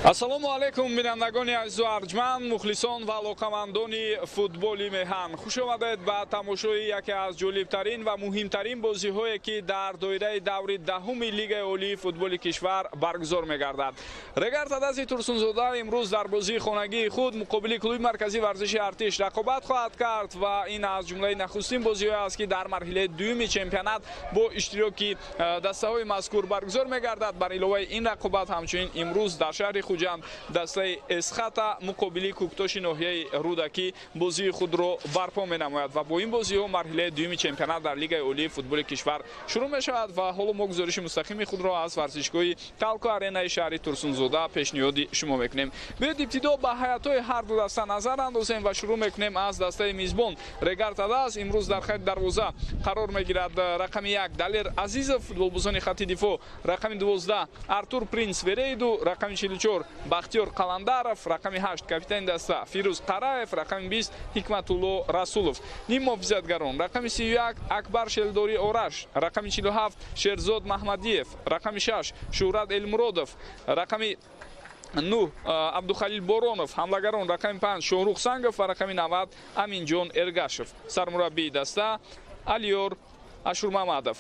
ассалому алайкум бинандагони азизу арҷманд, мухлисон ва алоқамандони футболи меҳан. Хуш омадед ба тамошои яке аз ҷолибтарин ва муҳимтарин бозиҳое ки дар доираи даври даҳуми Лигаи олии футболи кишвар баргузор мегардад. Регар Тадази Турсунзода имрӯз дар бозии хонагии худ муқобили клуби марказии варзиши Артиш рақобат хоҳад кард ва ин аз ҷумлаи нахустин бозиҳое аст ки дар марҳилаи дуюми чемпионат бо иштироки дастаҳои мазкур баргузор мегардад. Бар иловаи ин рақобат ҳамчунин имрӯз дар шаҳри Хуҷанд дастаи Эсхата муқобили Куктоши ноҳияи Рудакӣ бозии худро барпо менамояд ва бо ин бозиҳо марҳилаи дуюми чемпионат дар Лигаи олии футболи кишвар шурӯъ мешавад ва ҳоло мо гузориши мустақими худро аз варзишгоҳи Талко Аренаи шаҳри Турсунзода пешниҳоди шумо мекунем. Биёед ибтидо ба ҳаятҳои ҳар ду даста назар андозем ва шурӯъ мекунем аз дастаи мизбон Регар Тадаз. Имрӯз дар хати дарвоза қарор мегирад рақами 1 Далер Азизов, футболбозони хати дифоъ рақами 12 Артур Принц Верейду, рақами 44 Бахтиёр Қаландаров, рақами 8 капитани даста Фирӯз Қараев, рақами 20 Ҳикматулло Расулов. Ним муҳофизатгарон рақами 31 Акбар Шелдори Ораш, рақами 47 Шерзод Маҳмадиев, рақами 6 Шӯҳрат Элмуродов, рақами 9 Абдухалил Боронов. Ҳамлагарон рақами 5 Шоҳрух Сангов ва рақами 90 Аминҷон Эргашев. Сармураббии даста Алиёр Ашурмамадов.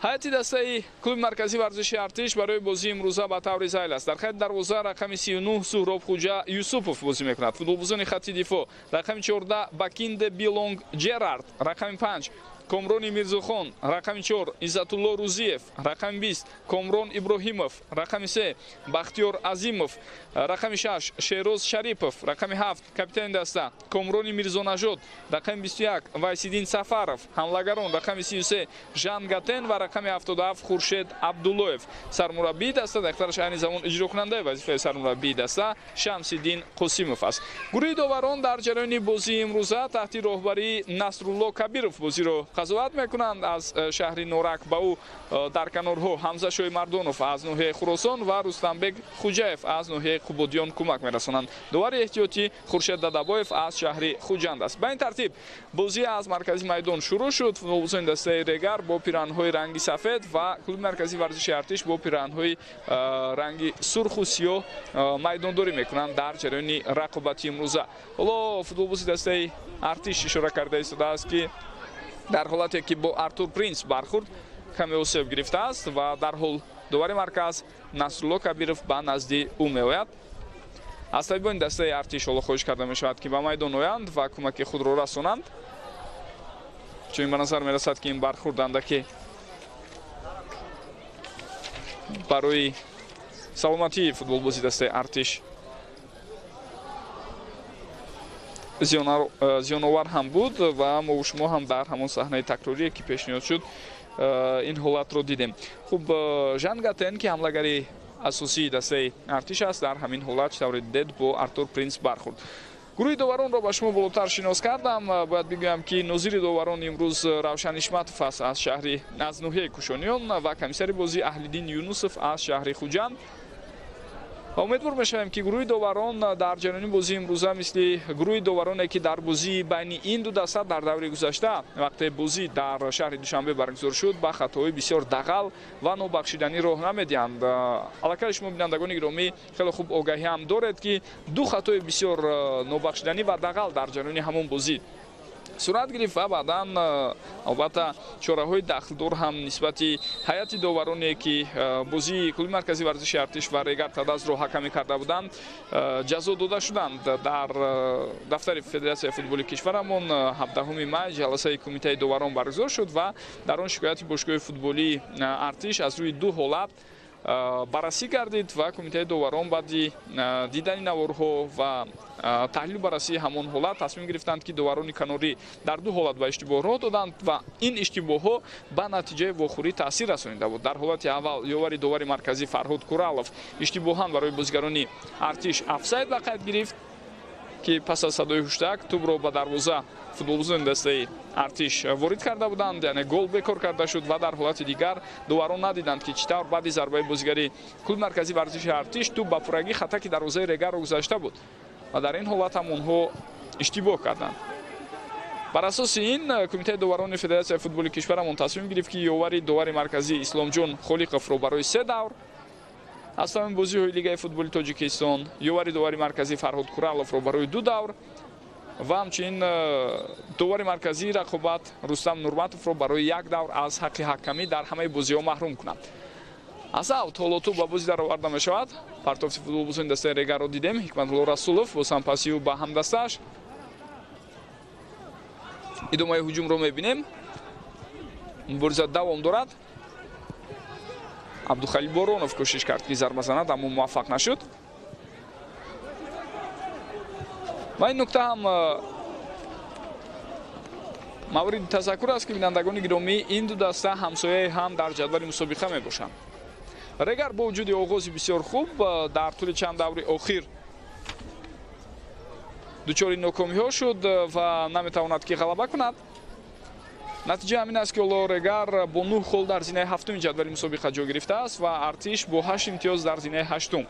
ҳайати дастаи клуби марказии варзиши Артиш барои бозии имрӯза ба таври зайл аст. Дар хати дарвоза рақами 39 Суҳробхоҷа Юсупов бозӣ мекунад. Футболбозони хати дифоъ рақами 14 Бакинде Билонг Ҷерард, рақами 5 Комрони Мирзохон, рақами 4 Иззатулло Рузиев, рақами 20 Комрон Иброҳимов, рақами 3 Бахтиёр Азимов, рақами 6 Шероз Шарипов, рақами 7 капитани даста Комрони Мирзонажод, рақами 21 Вайсиддин Сафаров. ҳамлагарон рақами 33 Жан Гатен ва рақами 77 Хуршед Абдуллоев. Сармураббии даста дахтараш айни замон иҷрокунандаи вазифаи сармураббии даста Шамсиддин Қосимов аст. Гурӯҳи доварон дар ҷараёни бозии имрӯза таҳти роҳбарии Насрулло Кабиров бозиро қазоват мекунанд. Аз шаҳри Норак ба ӯ дар канорҳо Ҳамза Шоҳи Мардонов аз ноҳияи Хуросон ва Рустамбек Хуҷаев аз ноҳияи Қубодиён кӯмак мерасонанд. Довари эҳтиётӣ Хуршед Дадабоев аз шаҳри Хуҷанд аст. Ба ин тартиб бозӣ аз маркази майдон шурӯъ шуд. Футболбозони дастаи Регар бо пираҳанҳои ранги сафед ва клуби марказии варзиши Артиш бо пираҳанҳои ранги сурху сиёҳ майдондорӣ мекунанд дар ҷараёни рақобати имрӯза. ҳоло футболбози дастаи Артиш ишора карда истодааст ки дар ҳолате ки бо Артур Принц бархурд каме осеб гирифтааст ва дарҳол довари марказ Насрулло Кабиров ба назди ӯ меояд. аз табибони дастаи Артиш ҳоло хоҳиш карда мешавад ки ба майдон оянд ва кӯмаки худро расонанд. чунин ба назар мерасад ки ин бархурд андаке барои саломатии футболбози дастаи Артиш зиёновар ҳам буд ва мо шумо ҳам дар ҳамон саҳнаи такрорие ки пешниҳод шуд ин ҳолатро дидем. хуб Жан Гатен ки ҳамлагари асосии дастаи Артиш аст дар ҳамин ҳолат тавре дидед бо Артур Принц бархурд. гурӯҳи доваронро ба шумо болотар шинос кардам. бояд бигӯям ки нозири доварон имрӯз Равшан Ишматов аст аз шаҳри аз ноҳияи Кушониён ва комиссари бозӣ Аҳлиддин Юнусов аз шаҳри Хуҷанд. ва умедвор мешавем ки гурӯҳи доварон дар ҷараёни бозии имрӯза мисли гурӯҳи довароне ки дар бозии байни ин ду даста дар даври гузашта вақте бозӣ дар шаҳри Душанбе баргузор шуд ба хатоҳои бисёр дағал ва нобахшиданӣ роҳ намедиҳанд. аллакай шумо бинандагони гиромӣ хеле хуб огаҳиам доред ки ду хатои бисёр нобахшиданӣ ва дағал дар ҷараёни ҳамон бозӣ сурат гирифт ва баъдан албатта чораҳои дахлдор ҳам нисбати ҳайати довароне ки бозии клуби марказии варзиши Артиш ва Регар Тадазро ҳакамӣ карда буданд ҷазо дода шуданд. дар дафтари Федератсияи футболи кишварамон 17 май ҷаласаи кумитаи доварон баргузор шуд ва дар он шикояти бошгоҳи футболии Артиш аз рӯи ду ҳолат баррасӣ гардид ва кумитаи доварон баъди дидани наворҳо ва таҳлил баррасии ҳамон ҳолат тасмим гирифтанд ки доварони канорӣ дар ду ҳолат ба иштибоҳро доданд ва ин иштибоҳҳо ба натиҷаи вохӯрӣ таъсир расонида буд. дар ҳолати аввал ёвари довари марказӣ Фарҳод Куралов иштибоҳан барои бозигарони Артиш офсайд ба қайд гирифт ки пас аз садои ҳуштак тӯбро ба дарвоза футболбозони дастаи Артиш ворид карда буданд, яъне гол бекор карда шуд ва дар ҳолати дигар доварон надиданд ки чӣ тавр баъди зарбаи бозигари клуби марказии варзиши Артиш тӯб ба пуррагии хатаки дарвозаи Регарро гузашта буд ва дар ин ҳолат ҳам онҳо иштибоҳ карданд. бар асоси ин кумитаи доварони Федератсияи футболи кишварамон тасмим гирифт ки ёвари довари марказӣ Исломҷон Холиқовро барои 3 давр аз тамоми бозиҳои лигаи футболи тоҷикистон ёвари довари марказӣ Фарҳод Кураловро барои 2 давр ва ҳамчунин довари марказии рақобат Рустам Нурматовро барои 1 давр аз ҳаққи ҳакамӣ дар ҳамаи бозиҳо маҳрум кунад. аз аут ҳоло тӯб ба бозӣ дароварда мешавад. партофти футболбозони дастаи Регарро дидем. Ҳикматулло Расулов бо сампасию ба ҳамдастааш идомаи ҳуҷумро мебинем. мубориза давом дорад. Абдухалил Боронов кӯшиш кард ки зарба занад, аммо муваффақ нашуд. ва ин нукта ҳам мавриди тазаккур аст ки бинандагони гиромӣ ин ду даста ҳамсояи ҳам дар ҷадвали мусобиқа мебошанд. Регар бо вуҷуди оғози бисёр хуб дар тӯли чанд даври охир дучори нокомиҳо шуд ва наметавонад ки ғалаба кунад. натиҷа ҳамин аст ки оло Регар бо 9 хол дар зинаи 7-уми ҷадвали мусобиқа ҷо гирифтааст ва Артиш бо 8 имтиёз дар зинаи 8-ум.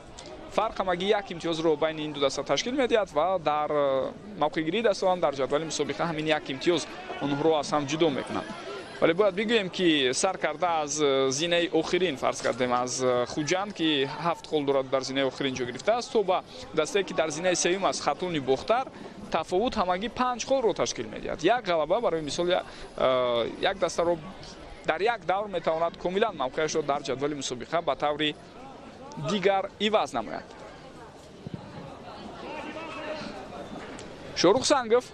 фарқ ҳамагӣ 1 имтиёзро байни ин ду даста ташкил медиҳад ва дар мавқеъгирии дастаҳоям дар ҷадвали мусобиқа ҳамин 1 имтиёз онҳоро аз ҳам ҷудо мекунад. вале бояд бигӯем ки сар карда аз зинаи охирин фарз кардем аз Хуҷанд ки 7 хол дорад дар зинаи охирин ҷо гирифтааст то ба дастае ки дар зинаи сеюм аст Хатуни Бохтар тафовут ҳамагӣ 5 холро ташкил медиҳад. як ғалаба барои мисол як дастаро дар як давр метавонад комилан мавқеашро дар ҷадвали мусобиқа ба таври дигар иваз намояд. Шорух Сангов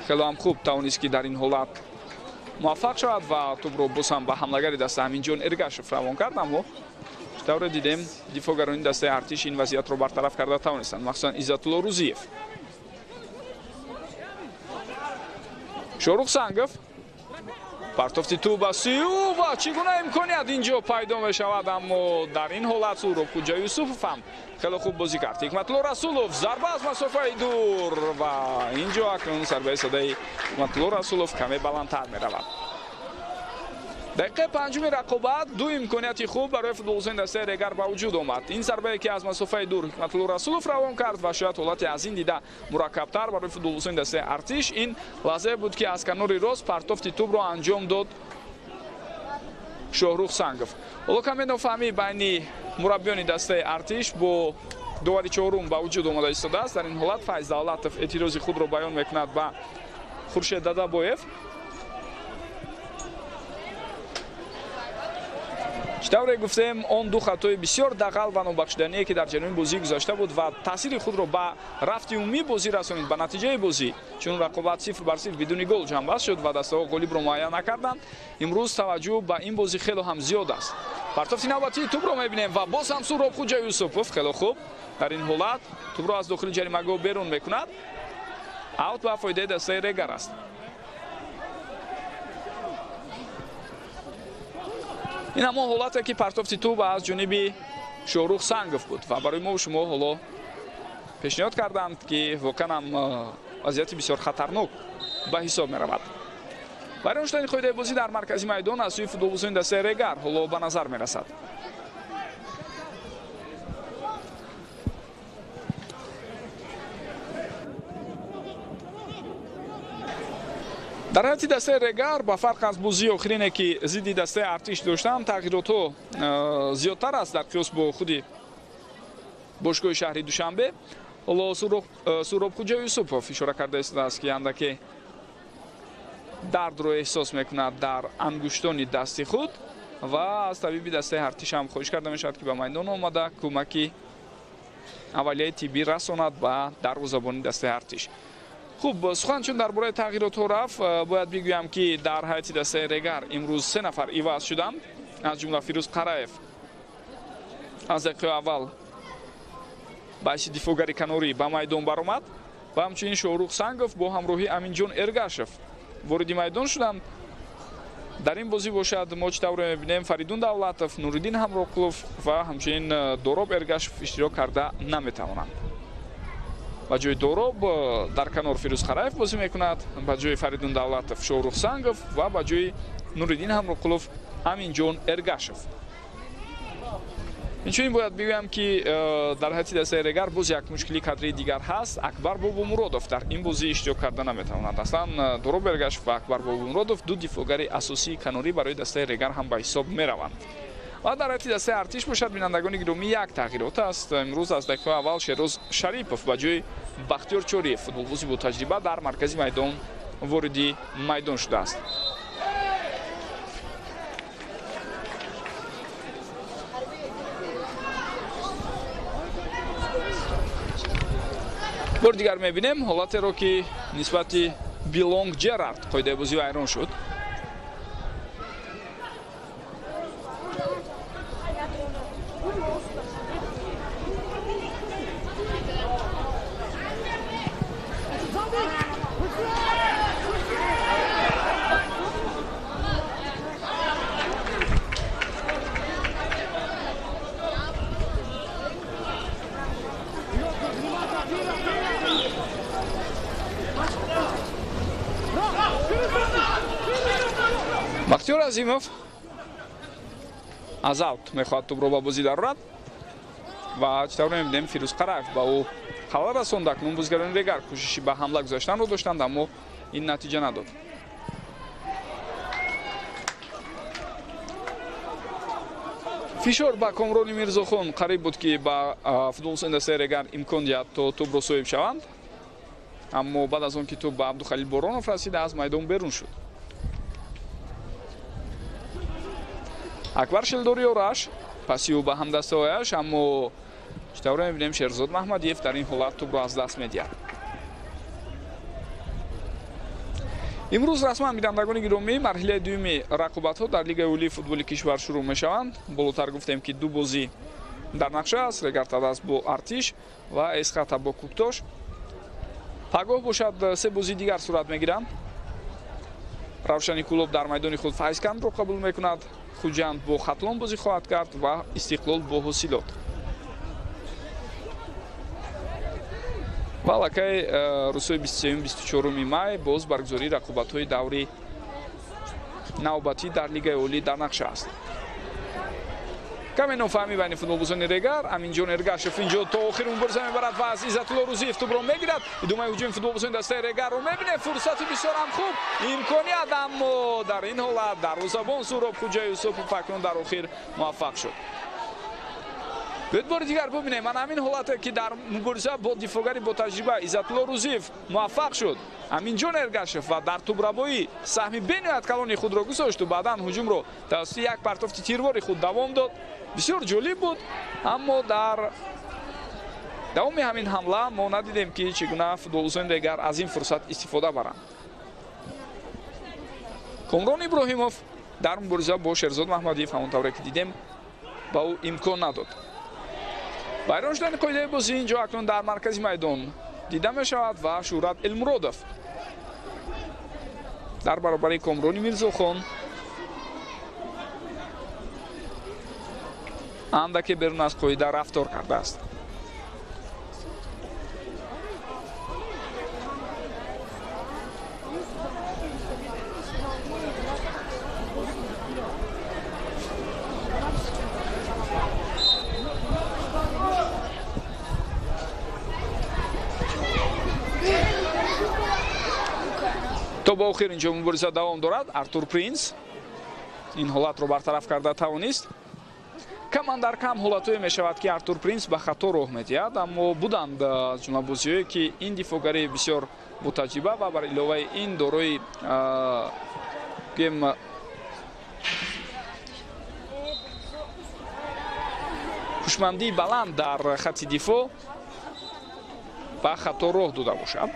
хеле ҳам хуб тавонист ки дар ин ҳолат муваффақ шавад ва тӯбро бозам ба ҳамлагари даста Аминҷон Эргашев равон кард, аммо тавре дидем дифоъгарони дастаи Артиш ин вазъиятро бартараф карда тавонистанд, махсусан Иззатулло Рӯзиев. Шорух Сангов партофти тӯб ба сию ва чӣ гуна имконият инҷо пайдо мешавад, аммо дар ин ҳолат Сурабхӯҷа Юсупов ҳам хеле хуб бозӣ кард. Ҳикматулло Расулов зарба аз масофаи дур ва инҷо акнун зарбаи садаи Ҳикматулло Расулов каме баландтар меравад. дақиқаи панҷуми рақобат ду имконияти хуб барои футболбозони дастаи Регар ба вуҷуд омад. ин зарбае ки аз масофаи дур Ҳикматулло Расулов равон кард ва шояд ҳолати аз ин дида мураккабтар барои футболбозони дастаи Артиш ин лаҳзае буд ки аз канори рост партофти тӯбро анҷом дод Шоҳрух Сангов. ҳоло каме нофаҳмӣ байни мураббиёни дастаи Артиш бо довари чорум ба вуҷуд омада истодааст. дар ин ҳолат Файз Давлатов эътирози худро баён мекунад ба Хуршед Дадабоев. читавре гуфтем он ду хатои бисёр дағал ва нобахшидание ки дар ҷараёни бозии гузашта буд ва таъсири худро ба рафти умумии бозӣ расонид, ба натиҷаи бозӣ, чун рақобат 0-0 бидуни гол ҷанбаст шуд ва дастаҳо ғолибро муайян накарданд. имрӯз таваҷҷӯҳ ба ин бозӣ хеле ҳам зиёд аст. партофти навбатии тӯбро мебинем ва боз ҳам Сурабхӯҷа Юсупов хеле хуб дар ин ҳолат тӯбро аз дохили ҷаримагоҳ берун мекунад. аут ба фоидаи дастаи Регар аст. ин ҳамон ҳолате ки партофти тӯб аз ҷониби Шорух Сангов буд ва барои мо шумо ҳоло пешниҳод карданд ки воқеан ҳам вазъияти бисёр хатарнок ба ҳисоб меравад. барои ноштани қоидаи бозӣ дар маркази майдон аз сӯи футболбозони дастаи Регар ҳоло ба назар мерасад. дар ҳайати дастаи Регар ба фарқ аз бозии охирине ки зидди дастаи Артиш доштанд тағйиротҳо зиёдтар аст дар қиёс бо худи бошгоҳи шаҳри Душанбе. ҳоло Сурабхӯҷа Юсупов ишора карда истодааст ки андаке дардро эҳсос мекунад дар ангуштони дасти худ ва аз табиби дастаи Артиш ҳам хоҳиш карда мешавад ки ба майдон омада кӯмаки аввалияи тиббӣ расонад ба дарвозабони дастаи Артиш. хуб сухан чун дар бораи тағйиротҳо рафт, бояд бигӯям ки дар ҳайати дастаи Регар имрӯз 3 нафар иваз шуданд, аз ҷумла Фирӯз Қараев аз дақиқаи аввал ба ҳайси дифоъгари канорӣ ба майдон баромад ва ҳамчунин Шорух Сангов бо ҳамроҳи Аминҷон Эргашев вориди майдон шуданд. дар ин бозӣ бошад мо чӣ тавре мебинем Фаридун Давлатов, Нуриддин Ҳамроқулов ва ҳамчунин Дороб Эргашев иштирок карда наметавонанд. ба ҷои Дороб дар канор Фирӯз Қараев бозӣ мекунад, ба ҷои Фаридун Давлатов Шорух Сангов ва ба ҷои Нуриддин Ҳамроқулов Аминҷон Эргашев. инчунин бояд бигӯям ки дар ҳайати дастаи Регар боз як мушкили кадрии дигар ҳаст. Акбар Бобомуродов дар ин бозӣ иштирок карда наметавонад. аслан Дороб Эргашев ва Акбар Бобомуродов ду дифоъгари асосии канорӣ барои дастаи Регар ҳам ба ҳисоб мераванд. ва дар ҳайати дастаи артиш бошад. бинандагони гиромӣ, як тағйирот аст. имрӯз аз дақиқаҳои аввал Шероз Шарипов ба ҷои Бахтиёр Чориев футболбози бо таҷриба дар маркази майдон вориди майдон шудааст. бори дигар мебинем ҳолатеро ки нисбати Билонг Ҷерард қоидаи бозӣ вайрон шуд. Бахтиёр Азимов аз аут мехоҳад тӯбро ба бозӣ дарорад ва читавро мебинем Фирӯз Қараев ба ӯ халал расонд. акнун бозигарони Регар кӯшиши ба ҳамла гузаштанро доштанд, аммо ин натиҷа надод. фишор ба Комрони Мирзохон қариб буд ки ба футболисони дастаи Регар имкон диҳад то тӯбро соҳиб шаванд, аммо баъд аз он ки тӯб ба Абдухалил Боронов расида аз майдон берун шуд. Акбар Шелдори Ораш паси ӯ ба ҳамдастаҳояш, аммо читавро мебинем Шерзод Маҳмадиев дар ин ҳолат тӯбро аз даст медиҳад. имрӯз расман бинандагони гиромӣ марҳилаи дуюми рақобатҳо дар Лигаи олии футболи кишвар шурӯъ мешаванд. болотар гуфтем ки ду бозӣ дар нақша аст. Регар Тадаст бо Артиш ва Эсхата бо Куктош. пагоҳ бошад се бозии дигар сурат мегиранд. Равшани Кулоб дар майдони худ Файзкандро қабул мекунад. Хуҷанд бо Хатлон бозӣ хоҳад кард ва Истиқлол бо Ҳосилот. валакай рӯзҳои 23-24 май боз баргузории рақобатҳои даври навбатӣ дар Лигаи олӣ дар нақша аст. каме нофаҳмӣ байни футболбозони Регар. Аминҷон Эргашев инҷо то охир мубориза мебарад ва аз Иззатулло Рӯзиев тӯбро мегирад. идомаи ҳуҷуми футболбозони дастаи Регарро мебинем. фурсати бисёр ҳам хуб, имконият, аммо дар ин ҳолат дарвозабон Суроб Хуҷа Юсупов акнун дар охир муваффақ шуд. бояд бори дигар бубинем. ман ҳамин ҳолате ки дар мубориза бо дифоъгари бо таҷриба Иззатулло Рӯзиев муваффақ шуд, Аминҷон Эргашев ва дар тӯбрабоӣ саҳми бениҳоят калони худро гузошту баъдан ҳуҷумро тавассути як партофти тирвори худ давом дод. бисёр ҷолиб буд, аммо дар давоми ҳамин ҳамла мо надидем ки чӣ гуна футболбозони Регар аз ин фурсат истифода баранд. Комрон Иброҳимов дар мубориза бо Шерзод Маҳмадиев ҳамон тавре ки дидем ба ӯ имкон надод. вайрон шудани қоидаи бозӣ инҷо акнун дар маркази майдон дида мешавад ва Шӯҳрат Элмуродов дар баробари Комрони Мирзохон андаке берун аз қоида рафтор кардааст. то ба охир инҷо мубориза давом дорад. Артур Принц ин ҳолатро бартараф карда тавонист. каман дар кам ҳолатҳое мешавад ки Артур Принц ба хато роҳ медиҳад, аммо буданд аз ҷумла бозиҳое ки ин дифоъгари бисёр бо таҷриба ва бар иловаи ин дорои гем ҳушмандии баланд дар хатти дифоъ ба хато роҳ дода бошад.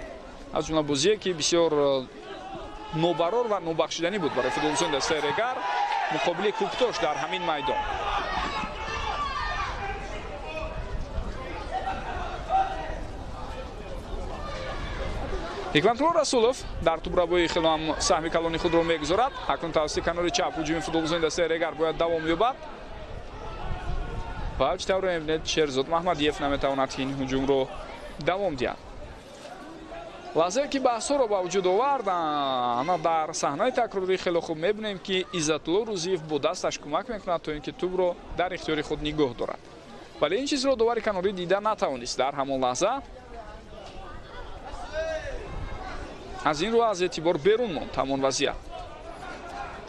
аз ҷумла бозие ки бисёр нобарор ва нобахшиданӣ буд барои футболбозони дастаи Регар муқобили Куктош дар ҳамин майдон. ҳикматулло Расулов дар тӯбрабои хелоам саҳми калони худро мегузорад. акнун тавассути канори чап ҳуҷуми футболбозони дастаи Регар бояд давом ёбад. ва чӣ тавре мебинед Шерзод Маҳмадиев наметавонад ин ҳуҷумро давом диҳад. лаҳзае ки баҳсҳоро ба вуҷуд овард, ана дар саҳнаи такрорӣ хеле хуб мебинем ки Иззатулло Рӯзиев бо дасташ кӯмак мекунад то ин ки тӯбро дар ихтиёри худ нигоҳ дорад. вале ин чизро довари канорӣ дида натавонист. дар ҳамон лаҳза аз ин рӯ аз эътибор берун монд ҳамон вазъият.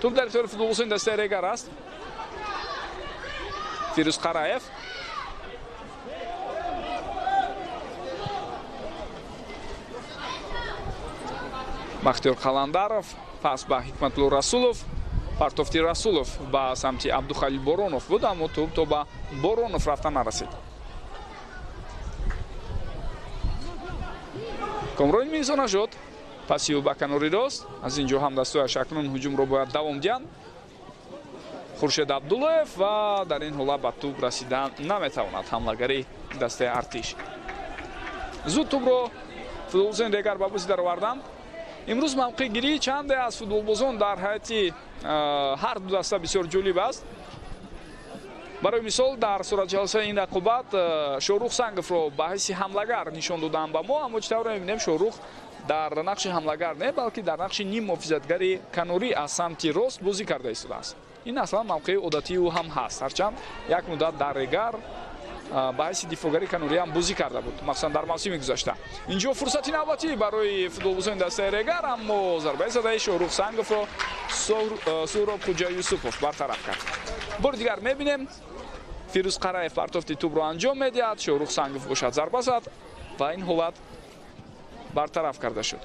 тӯб дар ихтиёри футболбозони дастаи Регар аст. Фирӯз Қараев. Бахтиёр Қаландаров пас ба Ҳикматулло Расулов. Партофти Расулов ба самти Абдухалил Боронов буд, аммо тӯб то ба Боронов рафта нарасид. Комрони Мирзо Нажод паси ӯ ба канори рост. Аз ин ҷо ҳам дастуяш акнун ҳуҷумро бояд давом диҳанд. Хуршед Абдуллоев ва дар ин ҳола ба тӯб расидан наметавонад ҳамлагари дастаи Артиш. Зуд тӯбро футболбозони дигар ба бозӣ дароварданд. имрӯз мавқеъгирии чанде аз футболбозон дар ҳайати ҳар ду даста бисёр ҷолиб аст. барои мисол дар суратҷалсаи ин рақобат Шорух Санговро ба ҳайси ҳамлагар нишон доданд ба мо, аммо чӣ тавре мебинем Шорух дар нақши ҳамлагар не, балки дар нақши ним муҳофизатгари канорӣ аз самти рост бозӣ карда истодааст. ин аслан мавқеи одатии ӯ ҳам ҳаст, ҳарчанд як муддат дар Регар ба ҳайси дифоъгари канорӣ ҳам бозӣ карда буд, махсусан дар мавсими гузашта. ин ҷо фурсати навбатӣ барои футболбозони дастаи Регар, аммо зарбаи задаи Шорух Санговро Суҳроб Хуҷаюсупов бартараф кард. бори дигар мебинем Фирӯз Қараев партофти тӯбро анҷом медиҳад, Шорух Сангов бошад зарба зад ва ин ҳолат бартараф карда шуд.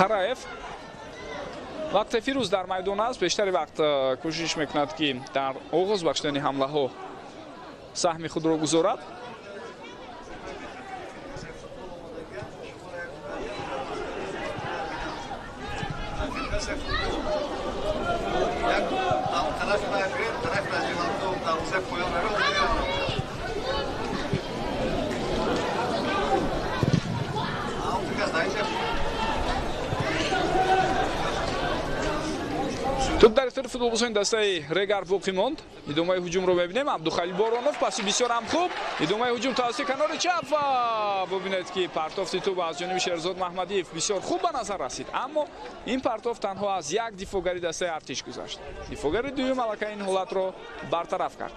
Қараев вақте Фирӯз дар майдон аст, бештари вақт кӯшиш мекунад ки дар оғоз бахшидани ҳамлаҳо саҳми худро гузорад. тӯб дар ихтиёри футболбозони дастаи Регар боқӣ монд. идомаи ҳуҷумро мебинем. Абдухалил Боронов паси бисёр ҳам хуб. идомаи ҳуҷум тавассути канори чап ва бубинед ки партофти тӯб аз ҷониби Шерзод Маҳмадиев бисёр хуб ба назар расид, аммо ин партоф танҳо аз як дифоъгари дастаи Артиш гузашт. дифоъгари дуюм аллакай ин ҳолатро бартараф кард.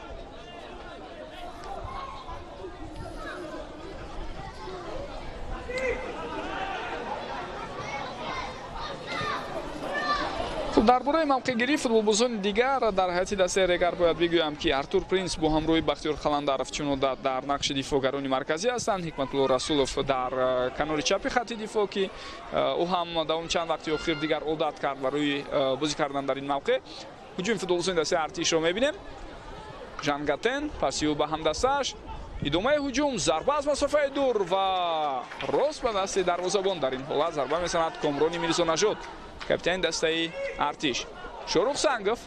дар бораи мавқеъгирии футболбозони дигар дар ҳайати дастаи Регар бояд бигӯям ки Артур Принс бо ҳамроҳи Бахтиёр Қаландаров чунода дар нақши дифоъгарони марказӣ ҳастанд. Ҳикматулло Расулов дар канори чапи хатти дифоъ ки ӯ ҳам давоми чанд вақти охир дигар одат кард барои бозӣ кардан дар ин мавқеъ. ҳуҷуми футболбозони дастаи Артишро мебинем. Жангатен паси ӯ ба ҳамдастааш. идомаи ҳуҷум зарба аз масофаи дур ва рост ба дасти дарвозабон. дар ин ҳолат зарба месанад Комрони Мирзо Нажод, капитани дастаи Артиш. Шорух Сангов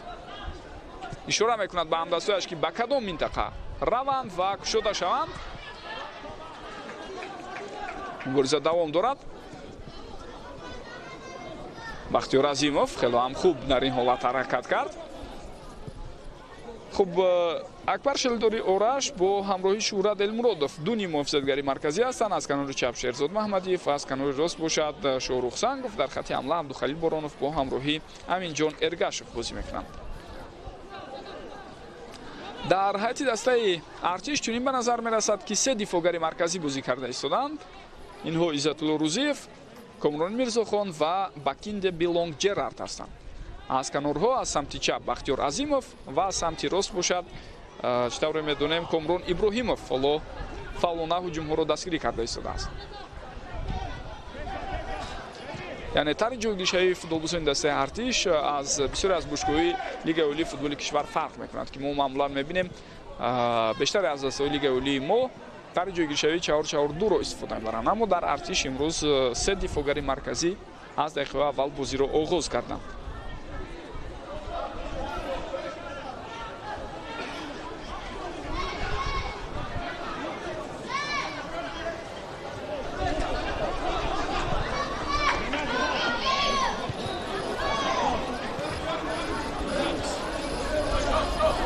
ишора мекунад ба ҳамдастояш ки ба кадом минтақа раванд ва кушода шаванд. мубориза давом дорад. Бахтиёр Азимов хело ҳам хуб дар ин ҳолат ҳаракат кард. хуб Акбар Шелдори Ораш бо ҳамроҳи Шуҳрат Элмуродов ду ним муҳофизатгари марказӣ ҳастанд. аз канори чап Шерзод Маҳмадиев, аз канори рост бошад Шорух Сангов. дар хатти ҳамла Абдухалил Боронов бо ҳамроҳи Аминҷон Эргашев бозӣ мекунанд. дар ҳайати дастаи Артиш чунин ба назар мерасад ки се дифоъгари марказӣ бозӣ карда истоданд. инҳо Иззатулло Рӯзиев, Комрон Мирзохон ва Бакинде Билонг Ҷерард ҳастанд. аз канорҳо аз самти чап Бахтиёр Азимов ва аз самти рост бошад чӣ тавре медонем Комрон Иброҳимов. ҳоло фавлона ҳуҷумҳоро дастгирӣ карда истодааст. яъне тари ҷойгиришаи футболбозони дастаи Артиш аз бисёре аз бошгоҳҳои Лигаи олии футболи кишвар фарқ мекунад ки мо маъмулан мебинем бештаре аз дастаҳои Лигаи олии мо тари ҷойгиршавии 4-4-2-ро истифода мебаранд. Аммо дар артиш имрӯз се дифогари марказӣ аз дақиқаи аввал бозиро оғоз карданд.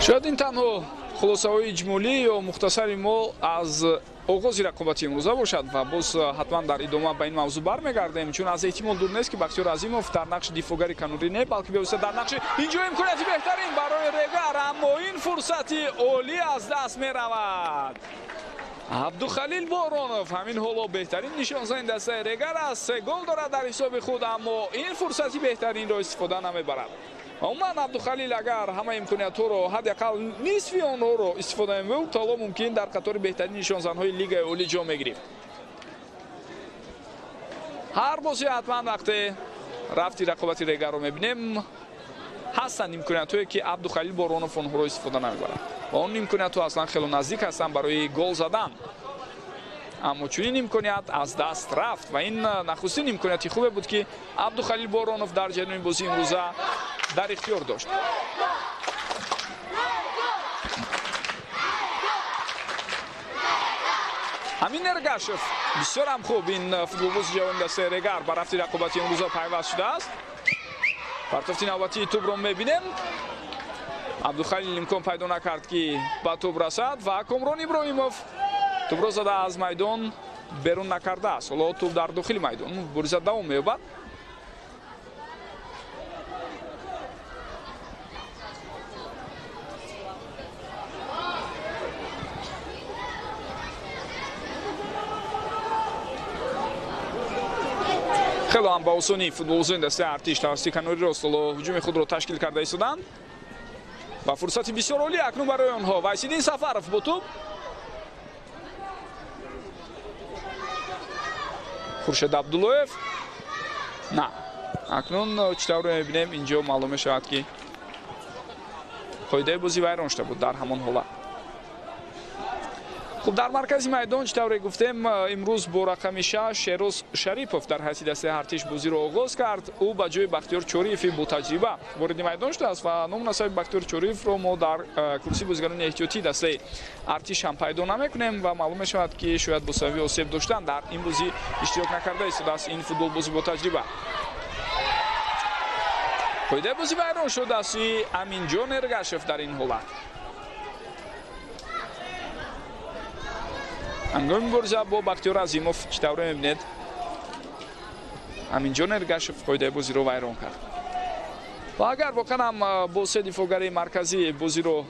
шояд ин танҳо хулосаҳои иҷмолӣ ё мухтасари мо аз оғози рақобати имрӯза бошад ва боз ҳатман дар идома ба ин мавзӯъ бармегардем, чун аз эҳтимол дур нест ки Бахтиёр Азимов дар нақши дифогари канурӣ не, балки бевосита дар нақши инҷо имконияти беҳтарин барои Регар, аммо ин фурсати олӣ аз даст меравад. Абдухалил Боронов ҳамин ҳоло беҳтарин нишонзани дастаи Регар аст. Се гол дорад дар ҳисоби худ, аммо ин фурсати беҳтаринро истифода намебарад. умуман Абдухалил агар ҳама имкониятҳоро ҳадақал нисфи онҳоро истифода мебурд, то ҳоло мумкин дар қатори беҳтарин нишонзанҳои лигаи олӣ ҷо мегирифт. ҳар бози ҳатман вақте рафти рақобати Регарро мебинем, ҳастанд имкониятҳое ки Абдухалил Боронов онҳоро истифода намебарад. ва он имкониятҳо аслан хело наздик ҳастанд барои гол задан. аммо чунин имконият аз даст рафт ва ин нахустин имконияти хубе буд ки Абдухалил Боронов дар ҷараёни бозии имрӯза дар ихтиёр дошт. Амин Эргашев бисёр ҳам хуб ин футболбози ҷавони дастаи Регар ба рафти рақобати имрӯза пайваст шудааст. партофти навбатии тӯбро мебинем. Абдухалил имкон пайдо накард ки ба тӯб расад ва Комрон Иброҳимов тӯбро зада аз майдон берун накардааст. ҳоло тӯб дар дохили майдон буриза давом меёбад. хело ҳам ба осонӣ футболбозони дастаи артиш тавассути канори рост ҳоло ҳуҷуми худро ташкил карда истоданд. ва фурсати бисёр олӣ акнун барои онҳо. Вайсиддин Сафаров бо тӯб. Хуршед Абдуллоев. На. акнун чӣ тавре мебинем, инҷо маълум мешавад ки қоидаи бозӣ вайрон шуда буд дар ҳамон ҳолат. хуб, дар маркази майдон чӣ тавре гуфтем, имрӯз бо рақами 6 Шероз Шарипов дар ҳайати дастаи артиш бозиро оғоз кард. ӯ ба ҷои Бахтиёр Чориеви бо таҷриба вориди майдон шудааст ва номунасаби Бахтиёр Чориевро мо дар курсии бозигарони эҳтиётии дастаи артиш ҳам пайдо намекунем ва маълум мешавад ки шояд бо сабаби осеб доштан дар ин бозӣ иштирок накарда истодааст ин футболбози бо таҷриба. қоидаи бозӣ вайрон шуд аз сӯи Аминҷон Эргашев дар ин ҳолат. ҳангоми мубориза бо Бахтиёр Азимов чӣ тавре мебинед, Аминҷон Эргашев қоидаи бозиро вайрон кард. ва агар воқеан ҳам бо се дифогари марказӣ бозиро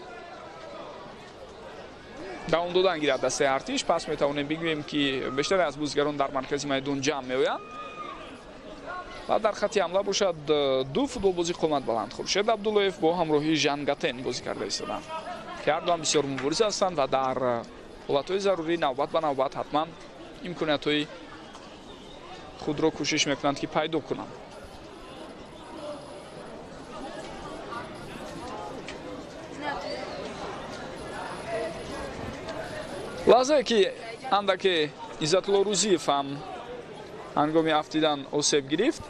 давом додан гирад дастаи артиш, пас метавонем бигӯем ки бештаре аз бозигарон дар маркази майдон ҷамъ меоянд. ва дар хати ҳамла бошад ду футболбози қоматбаланд Хуршед Абдуллоев бо ҳамроҳии Жан Гатен бозӣ карда истоданд, ки ҳарду ҳам бисёр мубориза ҳастанд ва дар ҳолатҳои зарурӣ навбат ба навбат ҳатман имкониятҳои худро кӯшиш мекунанд ки пайдо кунанд. лаҳзае ки андаке Иззатулло Рӯзиев ҳам ҳангоми афтидан осеб гирифт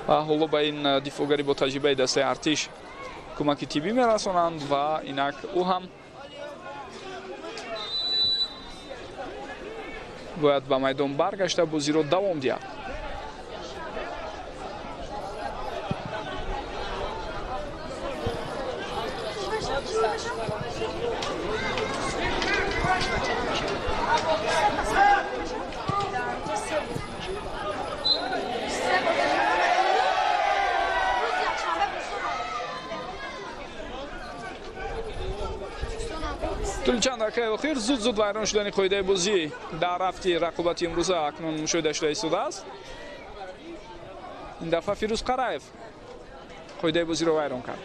ва ҳоло ба ин дифогари бо таҷрибаи дастаи артиш кӯмаки тиббӣ мерасонанд ва инак ӯ ҳам бояд ба майдон баргашта бозиро давом диҳад. тӯли чанд дақиқаи охир зуд вайрон шудани қоидаи бозӣ дар рафти рақобати имрӯза акнун мушоҳида шуда истодааст. ин дафъа Фирӯз Қараев қоидаи бозиро вайрон кард.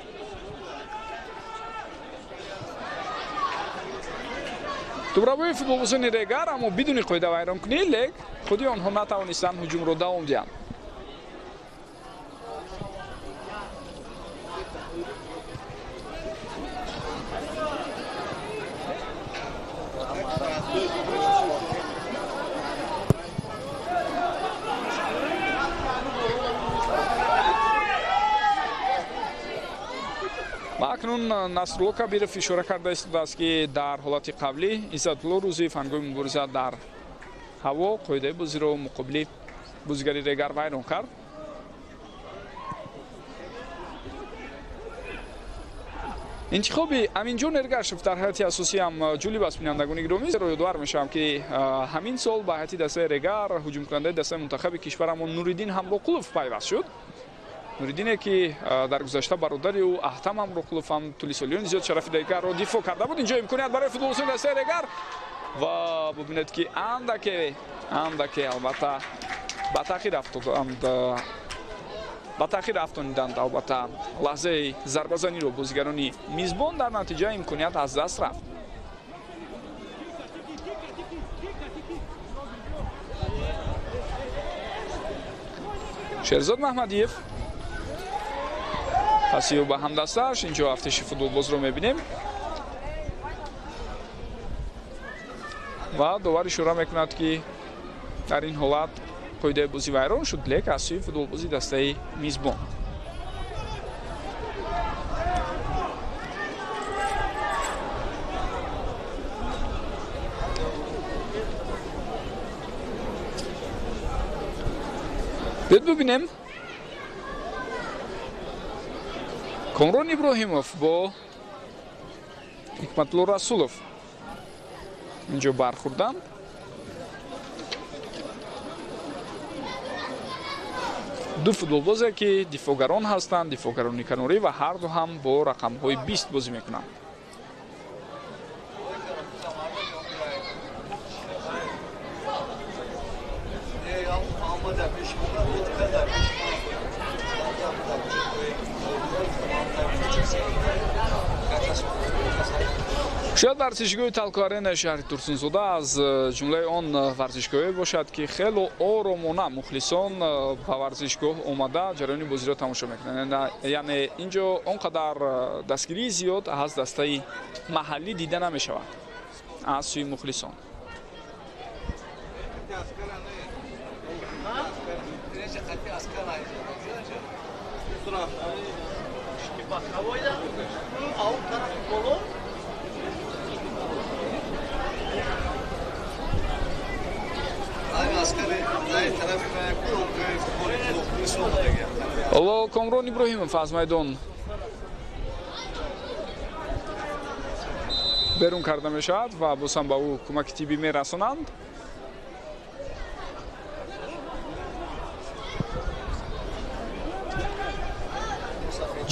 тӯбравои футболбозони Регар аммо бидуни қоида вайронкунӣ лек худи онҳо натавонистанд ҳуҷумро давом диҳанд. ва акнун Насрулло Кабиров ишора карда истодааст ки дар ҳолати қаблӣ Иззатулло Рӯзиев ҳангоми мубориза дар ҳаво қоидаи бозиро муқобили бозигари Регар вайрон кард. интихоби Аминҷон Эргашев дар ҳайати асосӣ ҳам ҷолиб аст. бинандагони гиромӣ, зеро ёдовар мешавам ки ҳамин сол ба ҳайати дастаи Регар ҳуҷумкунандаи дастаи мунтахаби кишварамон Нуриддин Ҳамроқулов пайваст шуд. Нуриддине ки дар гузашта бародари ӯ Аҳтам Ҳамроқулов ҳам тӯли солиёни зиёд шарафи Регарро дифоъ карда буд. инҷо имконият барои футболбозони дастаи Регар ва бубинед ки андаке албатта ба таъхир афтониданд албатта лаҳзаи зарбазаниро бозигарони мизбон, дар натиҷа имконият аз даст рафт. Шерзод Маҳмадиев паси ӯ ба ҳамдасташ, инҷо афтиши футболбозро мебинем ва довар ишора мекунад ки дар ин ҳолат қоидаи бозӣ вайрон шуд, лек аз сӯи футболбози дастаи мизбон. биёед бибинем Комрон Иброҳимов бо Ҳикматулло Расулов инҷо бархӯрданд. ду футболбозе ки дифоъгарон ҳастанд, дифоъгарони канорӣ ва ҳар ду ҳам бо рақамҳои 20 бозӣ мекунанд. шояд варзишгоҳи Талко-Арена шаҳри Турсунзода аз ҷумлаи он варзишгоҳе бошад ки хело оромона мухлисон ба варзишгоҳ омада ҷараёни бозиро тамошо мекунанд. яъне инҷо он қадар дастгирии зиёд аз дастаи маҳаллӣ дида намешавад аз сӯи мухлисон. ҳоло Комрон Иброҳимов аз майдон берун карда мешавад ва бозам ба ӯ кӯмаки тиббӣ мерасонанд.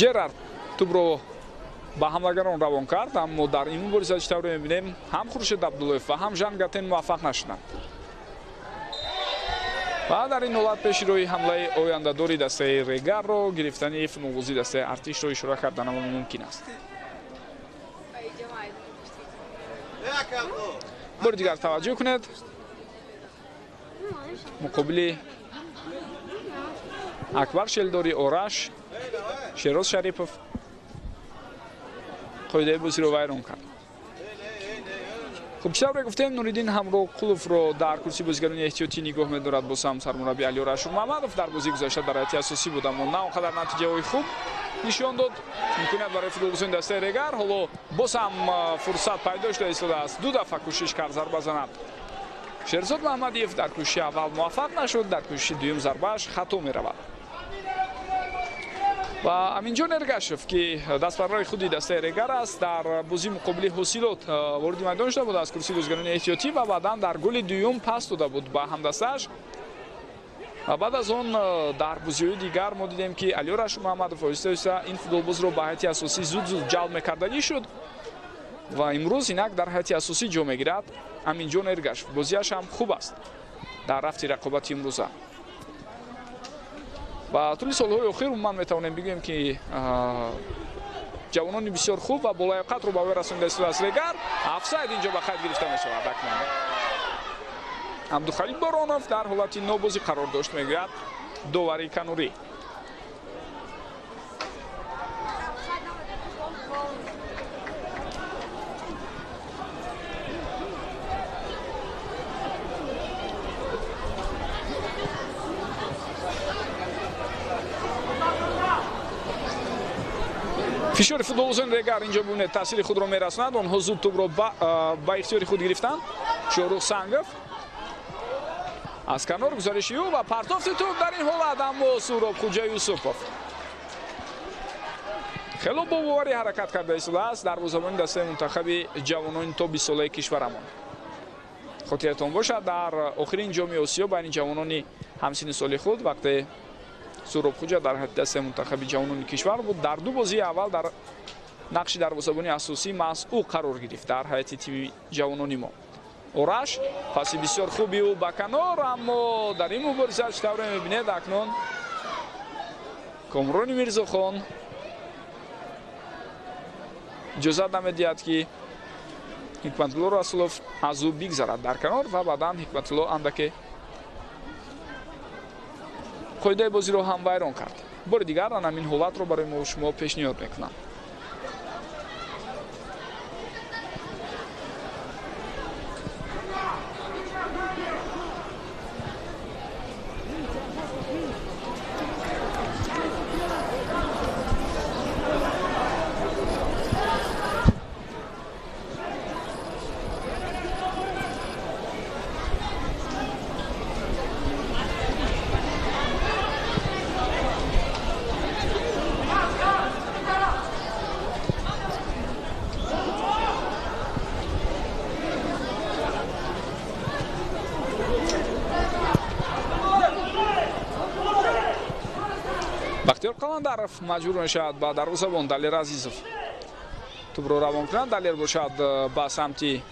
Ҷерард тӯбро ба ҳамлагарон равон кард, аммо дар ин мубориза чӣ тавре мебинем ҳам Хуршед Абдуллоев ва ҳам Жан Гатен муваффақ нашуданд. ва дар ин ҳолат пеши рӯи ҳамлаи ояндадори дастаи Регарро гирифтани футболбози дастаи Артишро ишора кардан мумкин аст. бори дигар таваҷҷӯҳ кунед. муқобили Акбар Шелдори Ораш, Шероз Шарипов қоидаи бозиро вайрон кард. хуб, чӣ тавре гуфтем, Нуриддин Ҳамроқуловро дар курси бозигарони эҳтиётӣ нигоҳ медорад бозам сармураббӣ Алиёр Ашурмаҳмадов. дар бозии гузашта дар ҳайати асосӣ буд, аммо на он қадар натиҷаҳои хуб нишон дод. имконият барои футболбозони дастаи Регар. ҳоло бозам фурсат пайдо шуда истодааст. ду дафъа кӯшиш кард зарба занад. Шерзод Маҳмадиев дар кӯшиши аввал муваффақ нашуд, дар кӯшиши дуюм зарбааш хато меравад. ва Аминҷон Эргашев ки дастбаррои худи дастаи Регар аст, дар бозии муқобили ҳосилот вориди майдон шуда буд аз курсии бозигарони эҳтиётӣ ва баъдан дар голи дуюм пас дода буд ба ҳамдасташ. ва баъд аз он дар бозиҳои дигар мо дидем ки Алиёр Ашурмаҳмадов оҳиста ин футболбозро ба ҳайати асосӣ зуд ҷалб мекардагӣ шуд ва имрӯз инак дар ҳайати асосӣ ҷо мегирад Аминҷон Эргашев. бозиаш ҳам хуб аст дар рафти рақобати имрӯза. ба тӯли солҳои охир умуман метавонем бигӯем ки ҷавонони бисёр хуб ва болояқатро ба ӯ расонида истодааст Регар. офсайд инҷо ба қайд гирифта мешавад. акнун Абдухалид Боронов дар ҳолати нобозӣ қарор дошт, мегӯяд довари канорӣ. фишори футболбозони Регар инҷо бубинед таъсири худро мерасонад. онҳо зуд тӯбро ба ихтиёри худ гирифтанд. Шоҳрух Сангов аз канор гузариши ӯ ва партофти тӯб дар ин ҳолат, аммо Суҳробхоҷа Юсупов хело боварӣ ҳаракат карда истодааст. дарвозабони дастаи мунтахаби ҷавонони то 20 солаи кишварамон. хотиратон бошад дар охирин ҷоми осиё байни ҷавонони ҳамсини соли худ вақте Суҳробхоҷа дар дастаи мунтахаби ҷавонони кишвар буд, дар ду бозии аввал дар нақши дарвозабони асосӣ маҳз ӯ қарор гирифт дар ҳайати тими ҷавонони мо. Ораш паси бисёр хуби ӯ ба канор, аммо дар ин мубориза чӣ тавре мебинед акнун Комрони Мирзохон иҷозат намедиҳад ки Ҳикматулло Расулов аз ӯ бигзарад дар канор ва баъдан Ҳикматулло андаке қоидаи бозиро ҳам вайрон кард. бори дигар ҳамин ҳолатро барои мо шумо пешниҳод мекунам. бахтиёр қаландаров маҷбур мешавад ба дарвозабон Далер Азизов тӯбро равон кунад. Далер бошад ба самти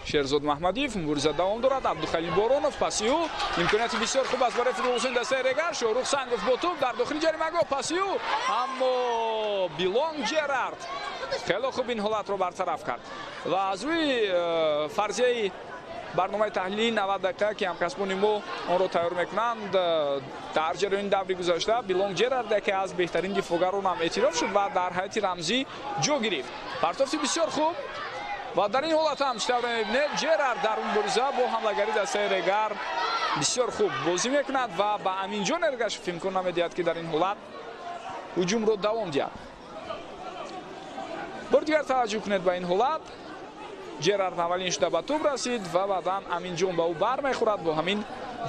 Шерзод Маҳмадиев. мубориза давом дорад. Абдухалил Боронов паси ӯ имконияти бисёр хуб аст барои футболбозони дастаи Регар. Шоҳрух Сангов бо тӯб дар дохили ҷаримагоҳ паси ӯ, аммо Билон Ҷерард хело хуб ин ҳолатро бартараф кард ва аз рӯи фарзияи барномаи таҳлилии 90 дақиқа ки ҳамкасбони мо онро тайёр мекунанд, дар ҷараёни даври гузашта Билон Ҷерард яке аз беҳтарин дифоъгаронам эътироф шуд ва дар ҳайати рамзӣ ҷо гирифт. партофти бисёр хуб ва дар ин ҳолат ҳам чӣ тавре мебинед Ҷерард дар мубориза бо ҳамлагари дастаи Регар бисёр хуб бозӣ мекунад ва ба Аминҷон Эргашев имкон намедиҳад ки дар ин ҳолат ҳуҷумро давом диҳад. бори дигар таваҷҷӯҳ кунед ба ин ҳолат. Ҷерард аввалин шуда ба тӯб расид ва баъдан Аминҷон ба ӯ бар мехӯрад. бо ҳамин